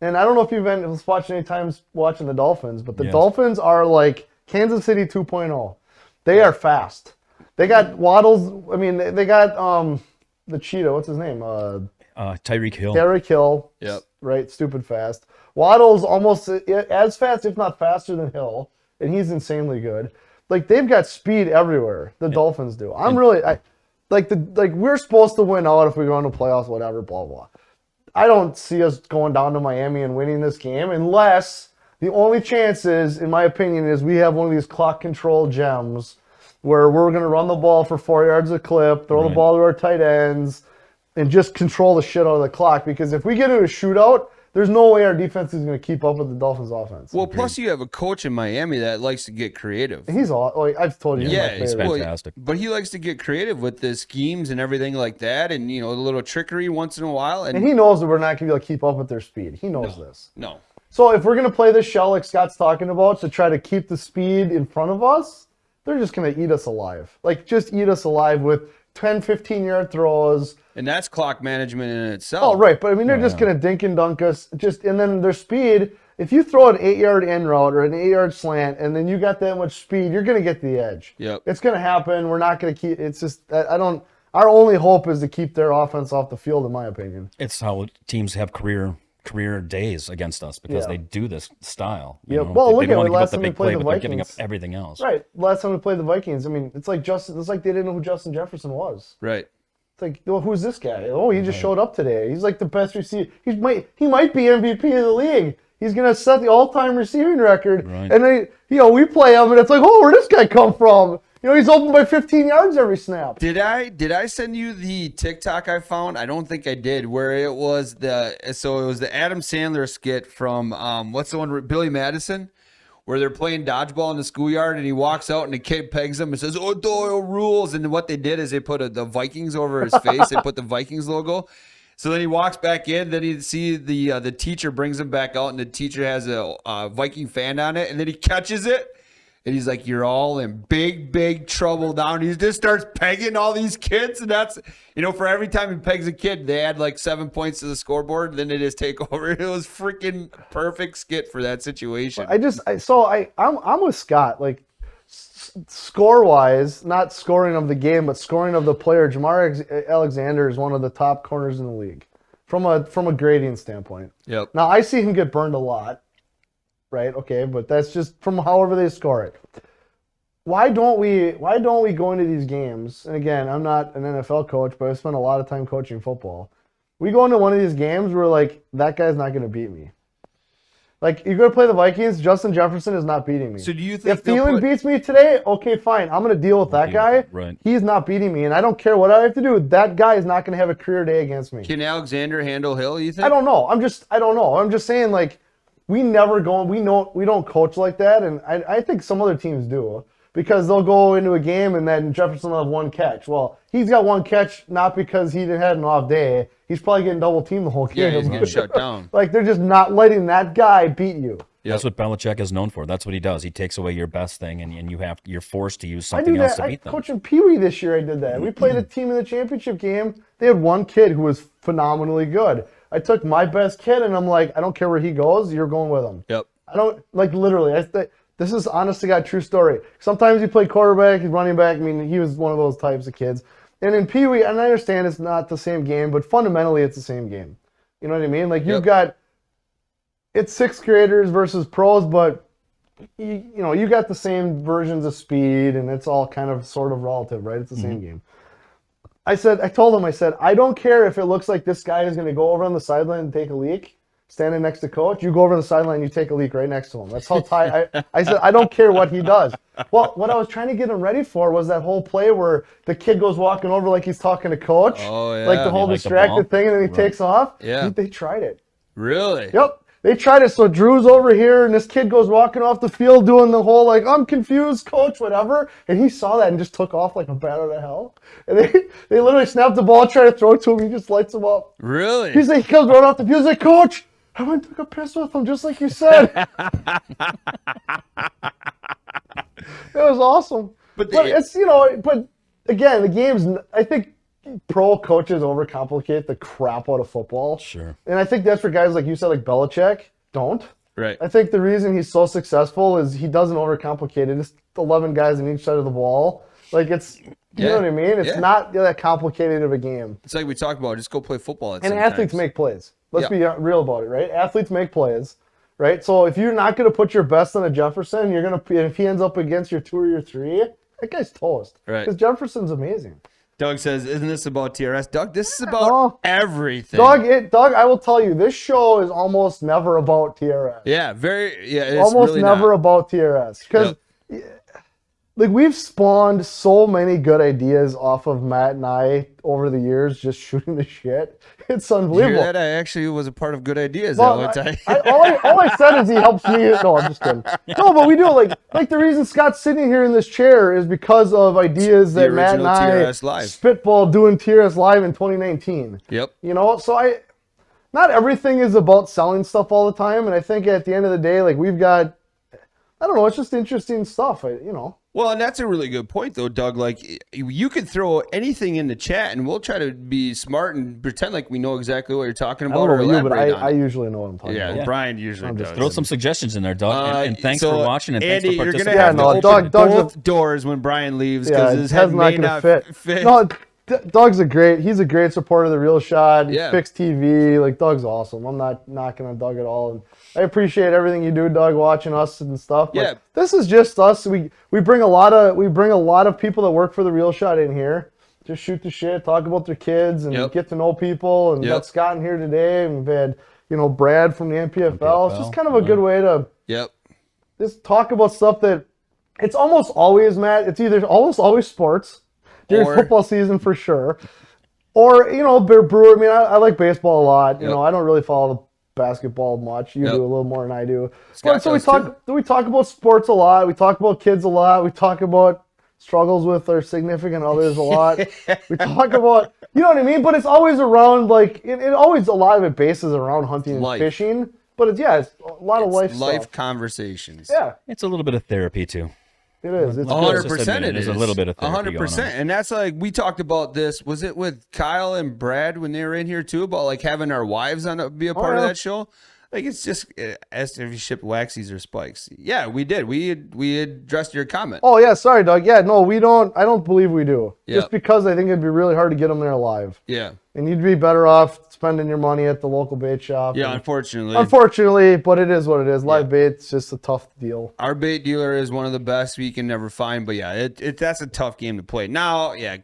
and I don't know if you've been watching any times watching the Dolphins, but the Yes. Dolphins are like Kansas City 2.0. They are fast. They got Waddles. I mean, they got the cheetah. What's his name? Tyreek Hill. Derrick Hill. Yep. Right, stupid fast. Waddle's almost as fast, if not faster than Hill, and he's insanely good. Like, they've got speed everywhere. The Dolphins do. We're supposed to win out if we go into playoffs, whatever, blah blah. I don't see us going down to Miami and winning this game unless the only chance is, in my opinion, is we have one of these clock control gems where we're going to run the ball for 4 yards a clip, throw the Right. ball to our tight ends, and just control the shit out of the clock. Because if we get into a shootout, there's no way our defense is going to keep up with the Dolphins' offense. Well, plus you have a coach in Miami that likes to get creative. He's all. Like, I've told you. He's my Yeah, he's favorite. fantastic. But he likes to get creative with the schemes and everything like that, and a little trickery once in a while. And And he knows that we're not going to be able to keep up with their speed. He knows this. no, So if we're going to play this shell like Scott's talking about to try to keep the speed in front of us, they're just going to eat us alive. Like, just eat us alive with 10, 15-yard throws. and that's clock management in itself. Oh, right. But, I mean, they're just going to dink and dunk us. And then their speed, if you throw an 8-yard in route or an 8-yard slant, and then you got that much speed, you're going to get the edge. Yep. It's going to happen. We're not going to keep – it's just – our only hope is to keep their offense off the field, in my opinion. It's how teams have career days against us because Yeah. they do this style. Yeah, well, look they at don't it. want to give up Last the time we big played play, the but they're giving up Vikings. everything else. Right. Last time we played the Vikings, I mean, it's like they didn't know who Justin Jefferson was. Right. It's like, well, who's this guy? Oh, he just showed up today. He's like the best receiver. He might be MVP of the league. He's gonna set the all-time receiving record. Right. And then, we play him, and it's like, oh, where'd this guy come from? He's open by 15 yards every snap. Did I send you the TikTok I found? I don't think I did. Where it was the Adam Sandler skit from what's the one, Billy Madison, where they're playing dodgeball in the schoolyard, and he walks out and the kid pegs him and says, "Oh, Doyle rules." And what they did is they put the Vikings over his face. They put the Vikings logo. So then he walks back in. Then he see the teacher brings him back out, and the teacher has a Viking fan on it, and then he catches it. And he's like, "You're all in big, big trouble now." And he just starts pegging all these kids. And that's, for every time he pegs a kid, they add like 7 points to the scoreboard. Then they just take over. It was freaking perfect skit for that situation. I'm with Scott. Like, score-wise, not scoring of the game, but scoring of the player, Jamar Alexander is one of the top corners in the league from a grading standpoint. Yep. Now, I see him get burned a lot. Right. Okay. But that's just from however they score it. Why don't we go into these games? And again, I'm not an NFL coach, but I spent a lot of time coaching football. We go into one of these games where like that guy's not going to beat me. Like you're going to play the Vikings. Justin Jefferson is not beating me. So do you think if Thielen beats me today? Okay, fine. I'm going to deal with that guy. Right. He's not beating me, and I don't care what I have to do. That guy is not going to have a career day against me. Can Alexander handle Hill? You think? I don't know. I don't know. I'm just saying like. We never go. We don't coach like that, and I think some other teams do because they'll go into a game and then Jefferson will have one catch. Well, he's got one catch not because he had an off day. He's probably getting double teamed the whole game. Yeah, he's getting shut down. Like they're just not letting that guy beat you. Yep. That's what Belichick is known for. That's what he does. He takes away your best thing, and you're forced to use something else to beat them. Coaching Pee Wee this year, I did that. We played a team in the championship game. They had one kid who was phenomenally good. I took my best kid, and I'm like, I don't care where he goes. You're going with him. Yep. I don't like literally. This is honest to God true story. Sometimes you play quarterback, he's running back. I mean, he was one of those types of kids. And in Pee Wee, and I understand it's not the same game, but fundamentally it's the same game. You know what I mean? Like you've got it's sixth graders versus pros, but you got the same versions of speed, and it's all kind of sort of relative, right? It's the same game. I told him, I don't care if it looks like this guy is going to go over on the sideline and take a leak, standing next to coach. You go over on the sideline and you take a leak right next to him. That's how I said, I don't care what he does. Well, what I was trying to get him ready for was that whole play where the kid goes walking over like he's talking to coach. Oh, yeah. Like the whole distracted thing, and then he takes off. Yeah. They tried it. Really? Yep. They tried it. So Drew's over here, and this kid goes walking off the field doing the whole, like, I'm confused, coach, whatever. And he saw that and just took off like a bat out of hell. And they literally snapped the ball, try to throw it to him. He just lights him up. Really? He comes right off the field. He's like, Coach, I went and took a piss with him, just like you said. It was awesome. But it's, but again, the game's, I think, pro coaches overcomplicate the crap out of football. Sure. And I think that's for guys like you said, like Belichick, don't. Right. I think the reason he's so successful is he doesn't overcomplicate it. It's 11 guys on each side of the ball. Like you know what I mean? It's not that complicated of a game. It's like we talked about, just go play football. And athletes make plays. Let's be real about it, right? Athletes make plays, right? So if you're not going to put your best on a Jefferson, if he ends up against your 2 or your 3, that guy's toast. Right. Because Jefferson's amazing. Doug says, "Isn't this about TRS?" Doug, this is about everything. Doug, I will tell you, this show is almost never about TRS. Yeah, it's almost really never not. about TRS. Because like we've spawned so many good ideas off of Matt and I over the years, just shooting the shit. It's unbelievable. You hear that? I actually was a part of Good Ideas Well, that one time. all I said is he helps me. No, I'm just kidding. No, but we do like the reason Scott's sitting here in this chair is because of ideas that Matt and I TRS Live. spitball doing TRS Live in 2019. Yep. So not everything is about selling stuff all the time, and I think at the end of the day, like we've got, I don't know, it's just interesting stuff. Well, and that's a really good point, though, Doug. Like, you could throw anything in the chat, and we'll try to be smart and pretend like we know exactly what you're talking about. I don't know or about you, but elaborate on I it. usually know what I'm talking about. Yeah, Brian usually does. Throw some suggestions in there, Doug. And thanks so, for watching, and Andy, thanks for you're participating. gonna have to open Doug's both doors when Brian leaves because his head Ted's may not not gonna fit. No, Doug's he's a great supporter of The Real Shot. Yeah. Fixed TV. Like, Doug's awesome. I'm not knocking on Doug at all. And I appreciate everything you do, Doug, watching us and stuff. But this is just us. We bring a lot of people that work for The Real Shot in here. Just shoot the shit, talk about their kids, and get to know people. And got Scott in here today, and we've had Brad from the NPFL. It's just kind of a good way to just talk about stuff that it's almost always, Matt. It's either almost always sports during football season for sure, or Brewer. I mean, I like baseball a lot. I don't really follow the basketball much. You Yep. do a little more than I do. Scott But so we does talk. We talk about sports a lot. We talk about kids a lot. We talk about struggles with our significant others a lot. We talk about, you know what I mean? But it's always around like it always a lot of it bases around hunting and Life. fishing. But it's a lot of life Life stuff. conversations. Yeah, It's a little bit of therapy too. it is. It's Well, good. 100% Just admit it, it there's is. a little bit of therapy 100%. going on. And that's like, we talked about this. Was it with Kyle and Brad when they were in here too, about like having our wives be a part of yeah. that show? Like, it's just asked if you shipped waxies or spikes. Yeah, we did. We addressed your comment. Oh yeah, sorry, Doug. Yeah, no, we don't. I don't believe we do. Yeah. Just because I think it'd be really hard to get them there alive, Yeah. and you'd be better off spending your money at the local bait shop. Yeah, and- unfortunately. Unfortunately, but it is what it is. Live bait's just a tough deal. Our bait dealer is one of the best we can never find, but yeah, that's a tough game to play. Now, yeah,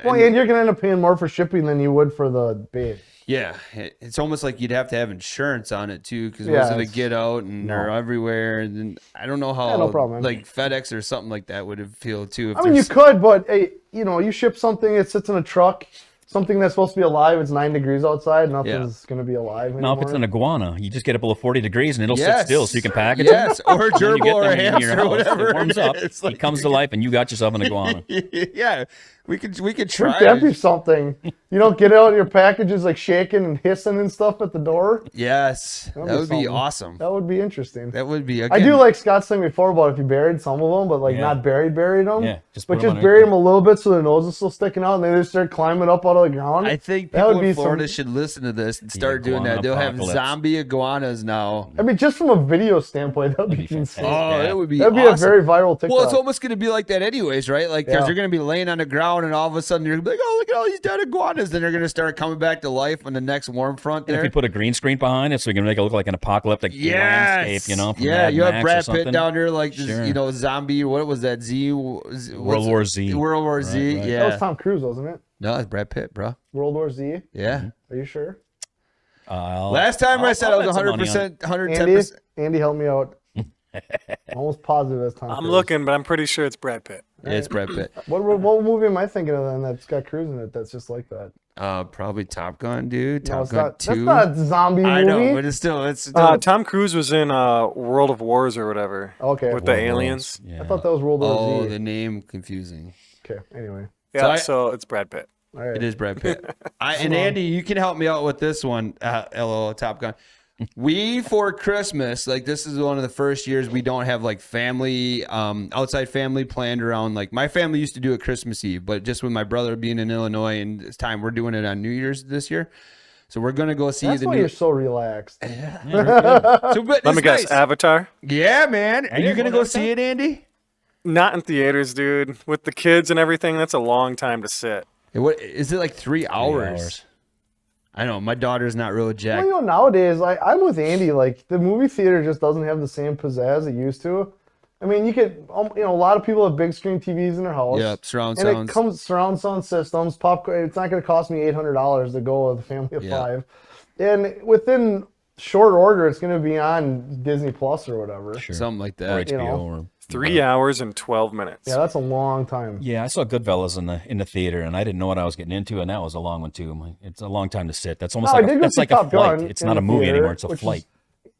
Well, and you're gonna end up paying more for shipping than you would for the bait. yeah, it's almost like you'd have to have insurance on it too, because Yeah, most of the it's- get out and they're everywhere. And then I don't know how Yeah, no problem. like FedEx or something like that would feel too. If I mean, you there's- could, but hey, you ship something, it sits in a truck, something that's supposed to be alive. It's 9 degrees outside. Nothing's gonna be alive anymore. Now, if it's an iguana, you just get it below 40 degrees and it'll Yes. sit still so you can package Yes, it. or a And then you gerbil get or them a in your hamster, house, whatever it warms up. is. He comes to life, and you got yourself an iguana. Yeah, we could try. Wouldn't that be something? You don't get out, your packages like shaking and hissing and stuff at the door. Yes, that be would be something. awesome. That would be interesting. That would be. I Again, do like Scott's thing before about if you buried some of them, but like Yeah. not buried them. Yeah, just but put 'em just on bury a- them a little bit so their nose is still sticking out, and they just start climbing up out of the ground. I think that would people be in Florida some. should listen to this and start doing iguana that. They'll have apocalypse. zombie iguanas now. I mean, just from a video standpoint, that'd be That'd be insane. fantastic. Oh, Yeah. it would be. That'd be awesome. a very viral TikTok. Well, it's almost going to be like that, anyways, right? Like, because Yeah. they're going to be laying on the ground, and all of a sudden you're going to be like, "Oh, look at all these dead iguanas!" Then they're going to start coming back to life on the next warm front. And if There, we put a green screen behind it, so we can make it look like an apocalyptic landscape, you know? From yeah, Mad you have Max or Brad Pitt something. down there, like this, Sure. zombie. What was that? World War Z. World War Z. Right, right. Yeah, That was Tom Cruise, wasn't it? no, it's Brad Pitt, bro. World War Z. Yeah. Are you sure? Last time I said I was 100%, 110%. Andy, help me out. I'm almost positive that's Tom I'm Cruise. looking, but I'm pretty sure it's Brad Pitt. Yeah, it's Brad Pitt. What movie am I thinking of then that's got Cruise in it that's just like that? Probably Top Gun, dude. No, Top it's Gun not, 2. that's not a zombie movie. I know, but it's still. Tom Cruise was in World of Wars or whatever. Okay. With the aliens. Yeah. I thought that was World War Oh, Z. the name confusing. Okay, anyway. Yeah, So so it's Brad Pitt. All right. It is Brad Pitt. And Andy, you can help me out with this one. LOL, Top Gun. We, for Christmas, like, this is one of the first years we don't have like family, outside family planned around. Like, my family used to do it Christmas Eve, but just with my brother being in Illinois and it's time, we're doing it on New Year's this year. So we're gonna go see That's the why new. you're so relaxed. So, but Let me it's guess, nice. Avatar? Yeah, man. Are you you're gonna going go see it, Andy? Not in theaters, dude. With the kids and everything, that's a long time to sit. What is it, like 3 hours? I know my daughter's not real Well, jacked. you know, nowadays, I'm with Andy. Like, the movie theater just doesn't have the same pizzazz it used to. I mean, you could, a lot of people have big screen TVs in their house. Yeah, surround and sounds. it comes surround sound systems, popcorn. It's not going to cost me $800 to go with a family of Yeah. 5. And within short order, it's going to be on Disney Plus or whatever. Sure. Something like Or that. HBO. know. Or 3 hours and 12 minutes. Yeah, that's a long time. Yeah, I saw Goodfellas in the theater, and I didn't know what I was getting into, and that was a long one too. It's a long time to sit. That's almost No, I like did go that's see like a Top flight. Gun It's in not the a movie theater, anymore. It's a which is- flight.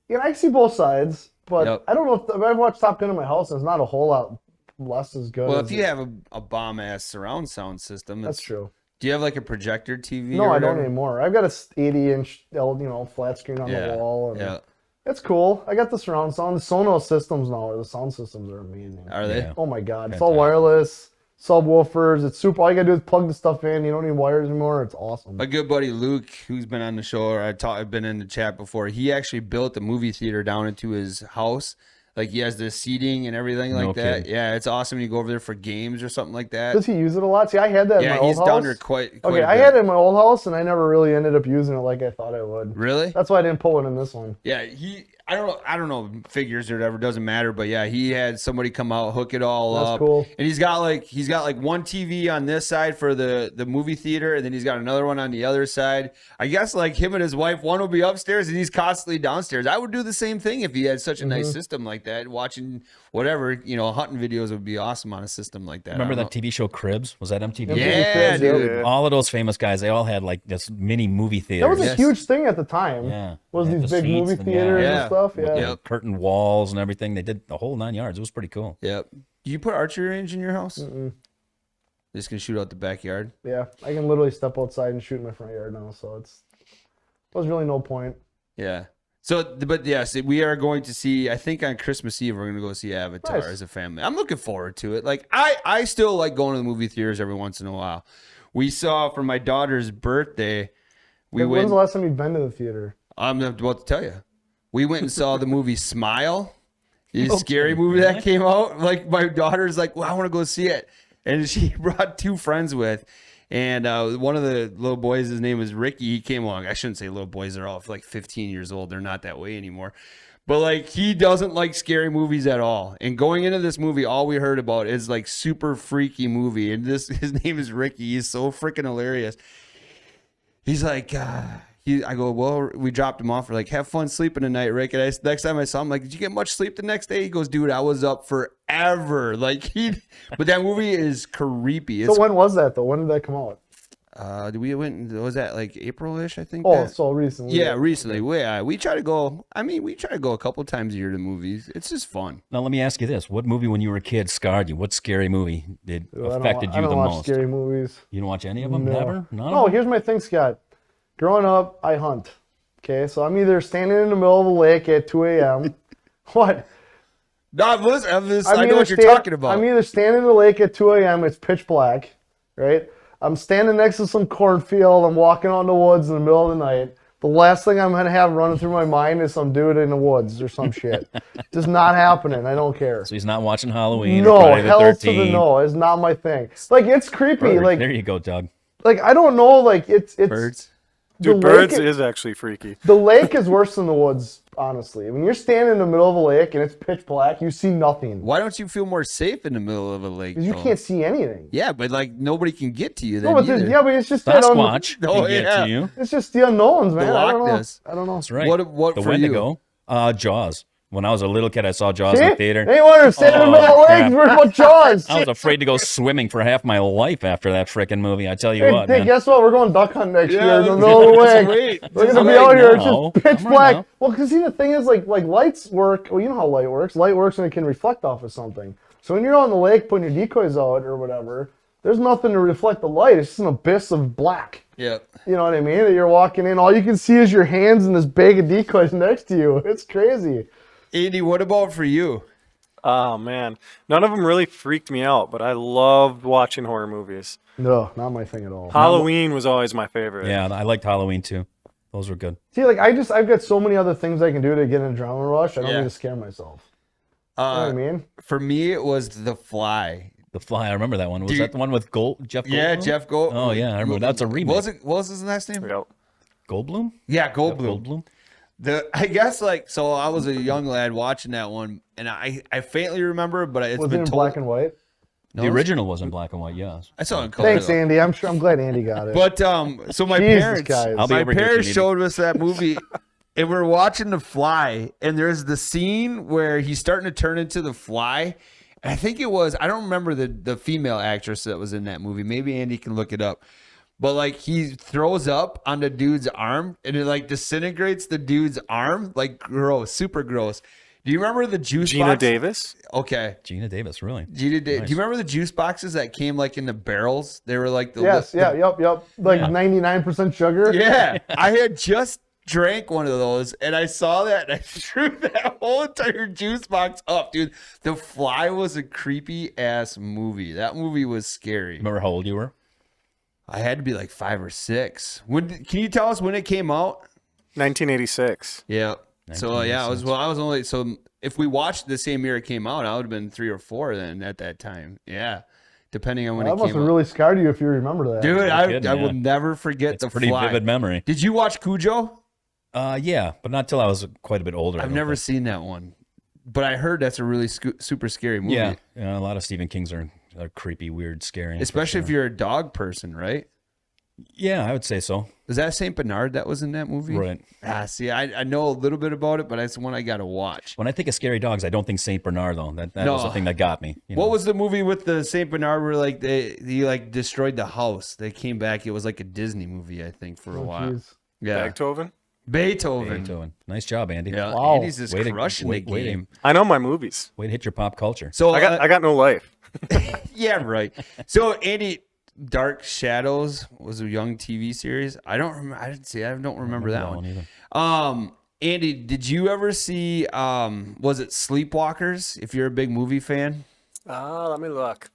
Yeah, I see both sides, but Yep. I don't know if I've watched Top Gun in my house, and it's not a whole lot less as good. Well, as if you have a bomb ass surround sound system, that's it's, true. do you have like a projector TV? No, or I don't whatever? anymore. I've got a 80-inch, flat screen on Yeah, the wall, and yeah. it's cool. I got the surround sound. The Sonos systems now, the sound systems are amazing. Are they? Yeah. Oh my god, it's all Fantastic. wireless, subwoofers. It's super. All you gotta do is plug the stuff in. You don't need wires anymore. It's awesome. My good buddy Luke, who's been on the show, or I've been in the chat before. He actually built a movie theater down into his house. Like, he has the seating and everything like No that. kidding. Yeah, it's awesome. You go over there for games or something like that. Does he use it a lot? See, I had that in Yeah, my old he's house. down there quite Okay, a I bit. had it in my old house, and I never really ended up using it like I thought I would. Really? That's why I didn't put one in this one. Yeah, I don't know figures or whatever, doesn't matter. But yeah, he had somebody come out, hook it all That's up. cool. And he's got like one TV on this side for the movie theater, and then he's got another one on the other side. I guess like him and his wife, one will be upstairs and he's constantly downstairs. I would do the same thing if he had such a nice system like that. Watching whatever, hunting videos would be awesome on a system like that. Remember that TV show Cribs? Was that MTV? Yeah, dude. All of those famous guys, they all had like this mini movie That theaters. was a huge thing at the time. Yeah. Was They had these the big seats movie and- theaters yeah. and stuff? With Yeah. the curtain walls and everything. They did the whole 9 yards. It was pretty cool. Yep. Do you put archery range in your house? Just gonna shoot out the backyard. Yeah. I can literally step outside and shoot in my front yard now, so there's really no point. Yeah. So, but yes, we are going to see. I think on Christmas Eve we're going to go see Avatar Nice. as a family. I'm looking forward to it. Like I still like going to the movie theaters every once in a while. We saw for my daughter's birthday. When's went. the last time you've been to the theater? I'm about to tell you. We went and saw the movie Smile. The scary movie that came out. Like my daughter's like, well, I want to go see it, and she brought 2 friends with. And one of the little boys, his name was Ricky. He came along. I shouldn't say little boys. They're all like 15 years old. They're not that way anymore. But like he doesn't like scary movies at all. And going into this movie, all we heard about is like super freaky movie. And his name is Ricky. He's so freaking hilarious. He's like, I go, well, we dropped him off. We're like, have fun sleeping tonight, Rick. And next time I saw him, like, did you get much sleep the next day? He goes, dude, I was up forever. Like but that movie is creepy. It's, So when was that though? When did that come out? we went, was that like April-ish, I think? Oh, that? so recently. Yeah, recently. We try to go. I mean, we try to go a couple times a year to movies. It's just fun. Now, let me ask you this. What movie when you were a kid scarred you? What scary movie affected I you don't the watch most? scary movies. You don't watch any of them? No. Never? None of No, them? here's my thing, Scott. Growing up, I hunt. Okay, so I'm either standing in the middle of a lake at 2 a.m. What? No, listen, I know either what you're stand- talking about. I'm either standing in the lake at 2 a.m. It's pitch black, right? I'm standing next to some cornfield. I'm walking out in the woods in the middle of the night. The last thing I'm gonna have running through my mind is some dude in the woods or some shit. Just not happening. I don't care. So he's not watching Halloween or No, Friday the hell 13th. to the no. It's not my thing. Like it's creepy. Bird. Like There you go, Doug. I don't know. Like it's Birds. Dude, the birds lake is actually freaky. The lake is worse than the woods, honestly. When you're standing in the middle of a lake and it's pitch black, you see nothing. Why don't you feel more safe in the middle of a lake? Because you though? can't see anything. Yeah, but like nobody can get to you then No, but either. but it's just that Sasquatch Oh, can get yeah. to you. it's just the unknowns, man. I don't know. Loch Ness. I don't know. That's right. What the for you? Wendigo? Jaws. When I was a little kid, I saw Jaws in See? the theater. Ain't wonder standing in the middle of the lake crap. is worth about Jaws. I was afraid to go swimming for half my life after that frickin' movie. I tell you Hey, what, hey, man. guess what? We're going duck hunting next Yeah, year in the let's- middle of the let's lake. wait. We're Just gonna be wait out here. now. It's just pitch I'm right black. now. Well, because see, the thing is, like lights work. Well, you know how light works. Light works and it can reflect off of something. So when you're on the lake putting your decoys out or whatever, there's nothing to reflect the light. It's just an abyss of black. Yeah. You know what I mean? That you're walking in, all you can see is your hands and this bag of decoys next to you. It's crazy. Andy, what about for you? Oh man, none of them really freaked me out, but I loved watching horror movies. No, not my thing at all. Halloween was always my favorite. Yeah, I liked Halloween too. Those were good. See, like I've got so many other things I can do to get an adrenaline rush. I don't Yeah. need to scare myself. You know what I mean? For me, it was The Fly. The Fly, I remember that one. Was Dude. that the one with Jeff Goldblum? Yeah, Jeff Goldblum. Oh yeah, I remember. That's a remake. What was his last name? Yep. Goldblum? Yeah, Goldblum. Goldblum? I guess so I was a young lad watching that one, and I faintly remember, but it's Was it been in told. black and white? No, The original was in black and white, yes. I saw it in color. Thanks, though. Andy. I'm glad Andy got it. But so my Jesus, parents, guys. I'll be my over here if you parents need showed us that movie, and we're watching The Fly, and there's the scene where he's starting to turn into the fly. And I think it was, I don't remember the female actress that was in that movie. Maybe Andy can look it up. But like he throws up on the dude's arm, and it like disintegrates the dude's arm, like gross, super gross. Do you remember the juice Gina box? Davis. Okay. Gina Davis, really. Gina Davis. Nice. Do you remember the juice boxes that came like in the barrels? They were like the yes, the- yep. Like 99% sugar. Yeah, I had just drank one of those, and I saw that, and I threw that whole entire juice box up, dude. The Fly was a creepy ass movie. That movie was scary. Remember how old you were? I had to be like 5 or 6. Can you tell us when it came out? 1986. Yeah. So yeah, I was only so if we watched the same year it came out, I would have been 3 or 4 then at that time. Yeah, depending on when That it must came have out. really scarred you if you remember that. Dude, No kidding, I will yeah. never forget It's The a pretty Fly. vivid memory. Did you watch Cujo? Yeah, but not till I was quite a bit older. I've never seen that one, but I heard that's a really super scary movie. Yeah, a lot of Stephen King's are creepy, weird, scary. Especially if you're a dog person, right? Yeah, I would say so. Was that Saint Bernard that was in that movie? Right. See, I know a little bit about it, but that's one I got to watch. When I think of scary dogs, I don't think Saint Bernard though. That No. was the thing that got me. You know? What was the movie with the Saint Bernard where like they like destroyed the house? They came back. It was like a Disney movie, I think, for a while. Jeez. Yeah, Beethoven. Beethoven. Nice job, Andy. Yeah, Wow. Andy's just crushing the game. I know my movies. Way to hit your pop culture. So I got no life. yeah, right. So Andy, Dark Shadows was a young TV series. I don't remember. I didn't see. I don't remember that one. Either. Andy, did you ever see? Was it Sleepwalkers? If you're a big movie fan. Let me look.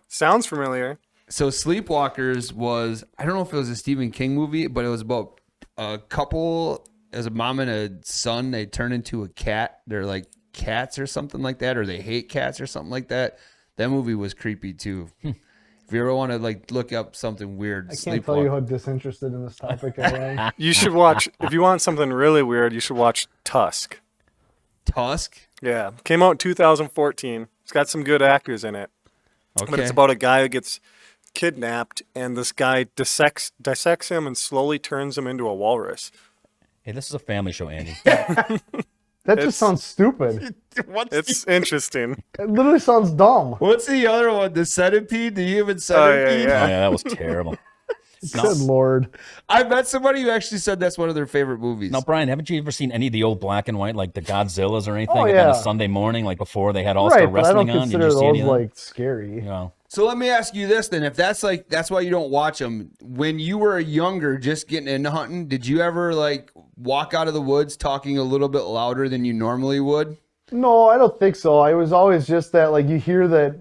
Sounds familiar. So Sleepwalkers was, I don't know if it was a Stephen King movie, but it was about a couple, as a mom and a son, they turn into a cat. They're like cats or something like that, or they hate cats or something like that. That movie was creepy too. If you ever want to like look up something weird, I can't tell you how disinterested in this topic I am. You should watch, if you want something really weird, you should watch Tusk. Tusk. Yeah. Came out in 2014. It's got some good actors in it. Okay. But it's about a guy who gets kidnapped, and this guy dissects him and slowly turns him into a walrus. Hey, this is a family show, Andy. That just sounds stupid. It's interesting. It literally sounds dumb. What's the other one? The Centipede? The Human Centipede? yeah. Oh, yeah, that was terrible. Good Lord. I met somebody who actually said that's one of their favorite movies. Now, Brian, haven't you ever seen any of the old black and white, like the Godzillas or anything, Oh, on yeah. a Sunday morning, like before they had All-Star Right, but I don't Wrestling on? Did consider you see any those of that? like scary. You know, So let me ask you this then. If that's why you don't watch them. When you were younger, just getting into hunting, did you ever like walk out of the woods talking a little bit louder than you normally would? No, I don't think so. I was always just that, like, you hear that,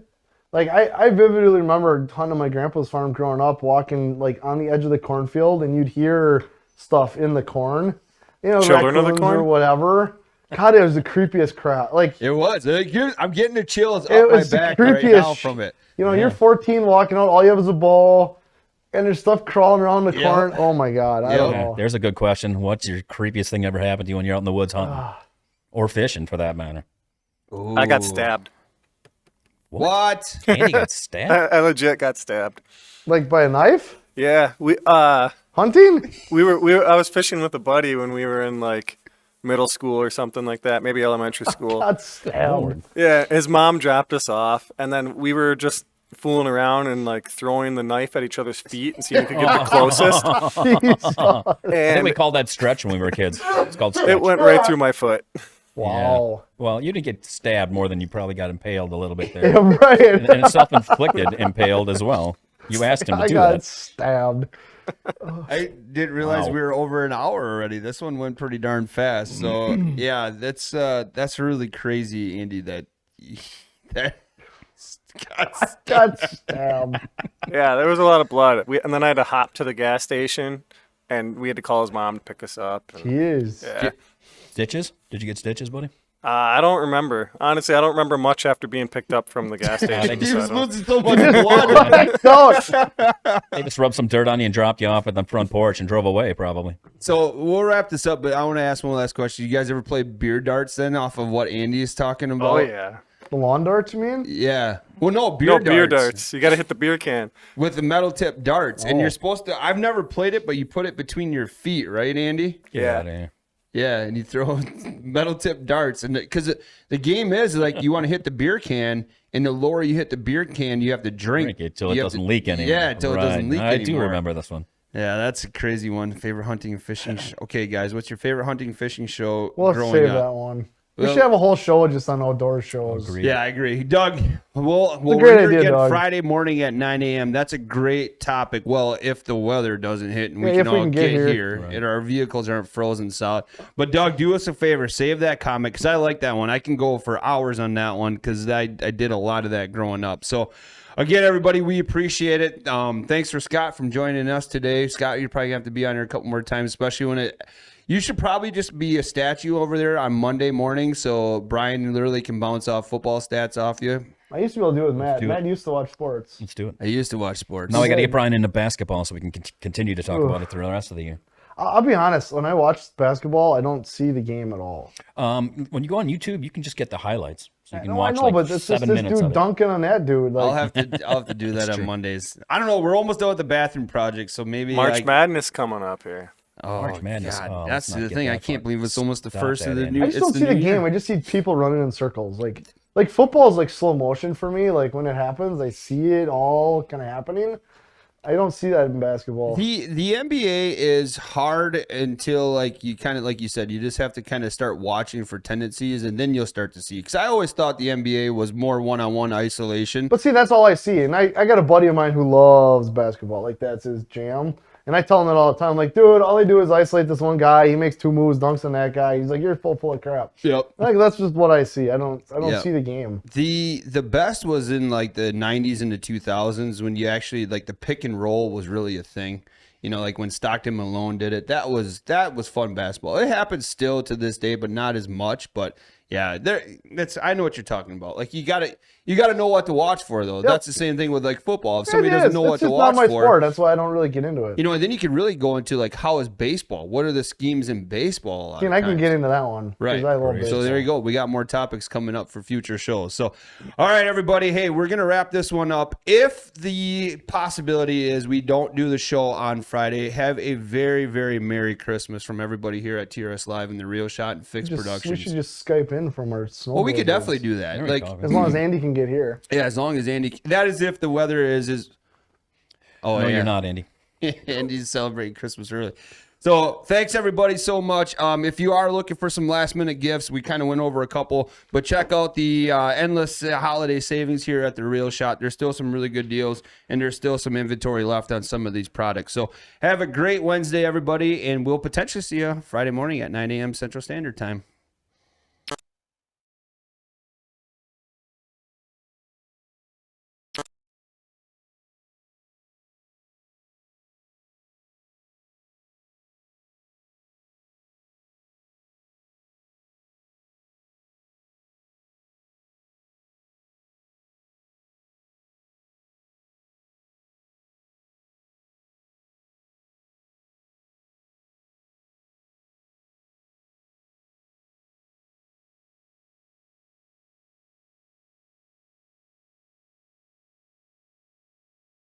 like, I vividly remember hunting on my grandpa's farm growing up, walking, like, on the edge of the cornfield, and you'd hear stuff in the corn. You know, Children of the raccoons corn? or whatever. God, it was the creepiest crap. Like, It was. I'm getting the chills It up my was the back right creepiest now from it. you know, you're 14 walking out, all you have is a bow, and there's stuff crawling around the Yeah. corn. Oh, my God. I don't yeah, know. there's a good question. What's your creepiest thing ever happened to you when you're out in the woods hunting? Or fishing, for that matter? I got stabbed. What? Andy got stabbed? I legit got stabbed. Like, by a knife? Yeah, Hunting? I was fishing with a buddy when we were in like middle school or something like that, maybe elementary school. Got stabbed. Yeah, his mom dropped us off, and then we were just fooling around and like throwing the knife at each other's feet and seeing who could get the closest. Jesus. I think And we called that stretch when we were kids. It's called stretch. it went right through my foot. Wow. Well, you didn't get stabbed more than you probably got impaled a little bit there. Yeah, right. And it's self-inflicted impaled as well. You asked him to I do got that. stabbed. I didn't realize Wow. we were over an hour already. This one went pretty darn fast. So yeah, that's really crazy, Andy. That Got stabbed. Yeah, there was a lot of blood. And then I had to hop to the gas station, and we had to call his mom to pick us up. And, Jeez. yeah. Stitches? Did you get stitches, buddy? I don't remember. Honestly, I don't remember much after being picked up from the gas station. he so was I don't- losing so much blood. Don't. They just rubbed some dirt on you and dropped you off at the front porch and drove away, probably. So we'll wrap this up, but I want to ask one last question. You guys ever play beer darts then off of what Andy is talking about? Oh, yeah. The lawn darts, you mean? Yeah. Well, no, No, beer darts. You got to hit the beer can. with the metal tip darts. And Oh. you're supposed to, I've never played it, but you put it between your feet, right, Andy? Yeah. outta here. Yeah, and you throw metal tip darts, and because the game is like you want to hit the beer can, and the lower you hit the beer can, you have to drink Drink it till it You have doesn't to- leak anymore. Yeah, till it doesn't leak I anymore. do remember this one. Yeah, that's a crazy one. Favorite hunting and fishing. Okay, guys, what's your favorite hunting and fishing show We'll have to growing save up? that one. We Well- should have a whole show just on outdoor shows. Agreed. Yeah, I agree. Doug, we'll great be here idea, again Doug. Friday morning at 9 a.m. That's a great topic. Well, if the weather doesn't hit and we Yeah, can if we all can get get here, here. and our vehicles aren't frozen solid. But Doug, do us a favor. Save that comment because I like that one. I can go for hours on that one because I did a lot of that growing up. So, again, everybody, we appreciate it. Thanks for Scott from joining us today. Scott, you're probably going to have to be on here a couple more times, especially when it – you should probably just be a statue over there on Monday morning so Brian literally can bounce off football stats off you. I used to be able to do it with Matt. do it. Matt used to watch sports. Let's do it. I used to watch sports. Now I got to get Brian into basketball so we can continue to talk about it through the rest of the year. I'll be honest. When I watch basketball, I don't see the game at all. When you go on YouTube, you can just get the highlights, so you can No, watch I know, like but it's just 7 this minutes dude of it. dunking on that dude. Like, I'll have to do that on Mondays. I don't know. We're almost done with the bathroom project, so maybe March Madness coming up here. Oh, March Madness. God, Oh, that's let's not the get thing. that I can't far. believe it's almost the Stop first of that, the Andy. new. I just it's don't the see the new year. game. I just see people running in circles. Like football is like slow motion for me. Like when it happens, I see it all kind of happening. I don't see that in basketball. The NBA is hard until like you kind of like you said, you just have to kind of start watching for tendencies, and then you'll start to see. Because I always thought the NBA was more one-on-one isolation. But see, that's all I see. And I got a buddy of mine who loves basketball. Like that's his jam. And I tell him that all the time. Like, dude, all they do is isolate this one guy. He makes 2 moves, dunks on that guy. He's like, you're full of crap. Yep. Like that's just what I see. I don't Yeah. see the game. The best was in like the 90s and the 2000s when you actually like the pick and roll was really a thing. You know, like when Stockton Malone did it, that was fun basketball. It happens still to this day, but not as much. But yeah, I know what you're talking about. Like you gotta know what to watch for though. That's the same thing with like football. If somebody doesn't know what to watch It's not my for, sport. That's why I don't really get into it. you know, and then you can really go into like how is baseball? What are the schemes in baseball? A lot of I can times. get into that one. 'cause Right. I love So baseball. there you go. We got more topics coming up for future shows. So, all right, everybody. Hey, we're going to wrap this one up. If the possibility is we don't do the show on Friday, have a very, very Merry Christmas from everybody here at TRS Live and the Real Shot and Fix We Productions. should just Skype in from our snowboard. Well, we could definitely do that. There we Like, go. As long as Andy can get here. yeah, as long as Andy, that is if the weather is. Oh, No, yeah. you're not, Andy. Andy's celebrating Christmas early. So thanks everybody so much. If you are looking for some last minute gifts, we kind of went over a couple, but check out the endless holiday savings here at the Real Shot. There's still some really good deals, and there's still some inventory left on some of these products. So have a great Wednesday, everybody, and we'll potentially see you Friday morning at 9 a.m. Central Standard Time.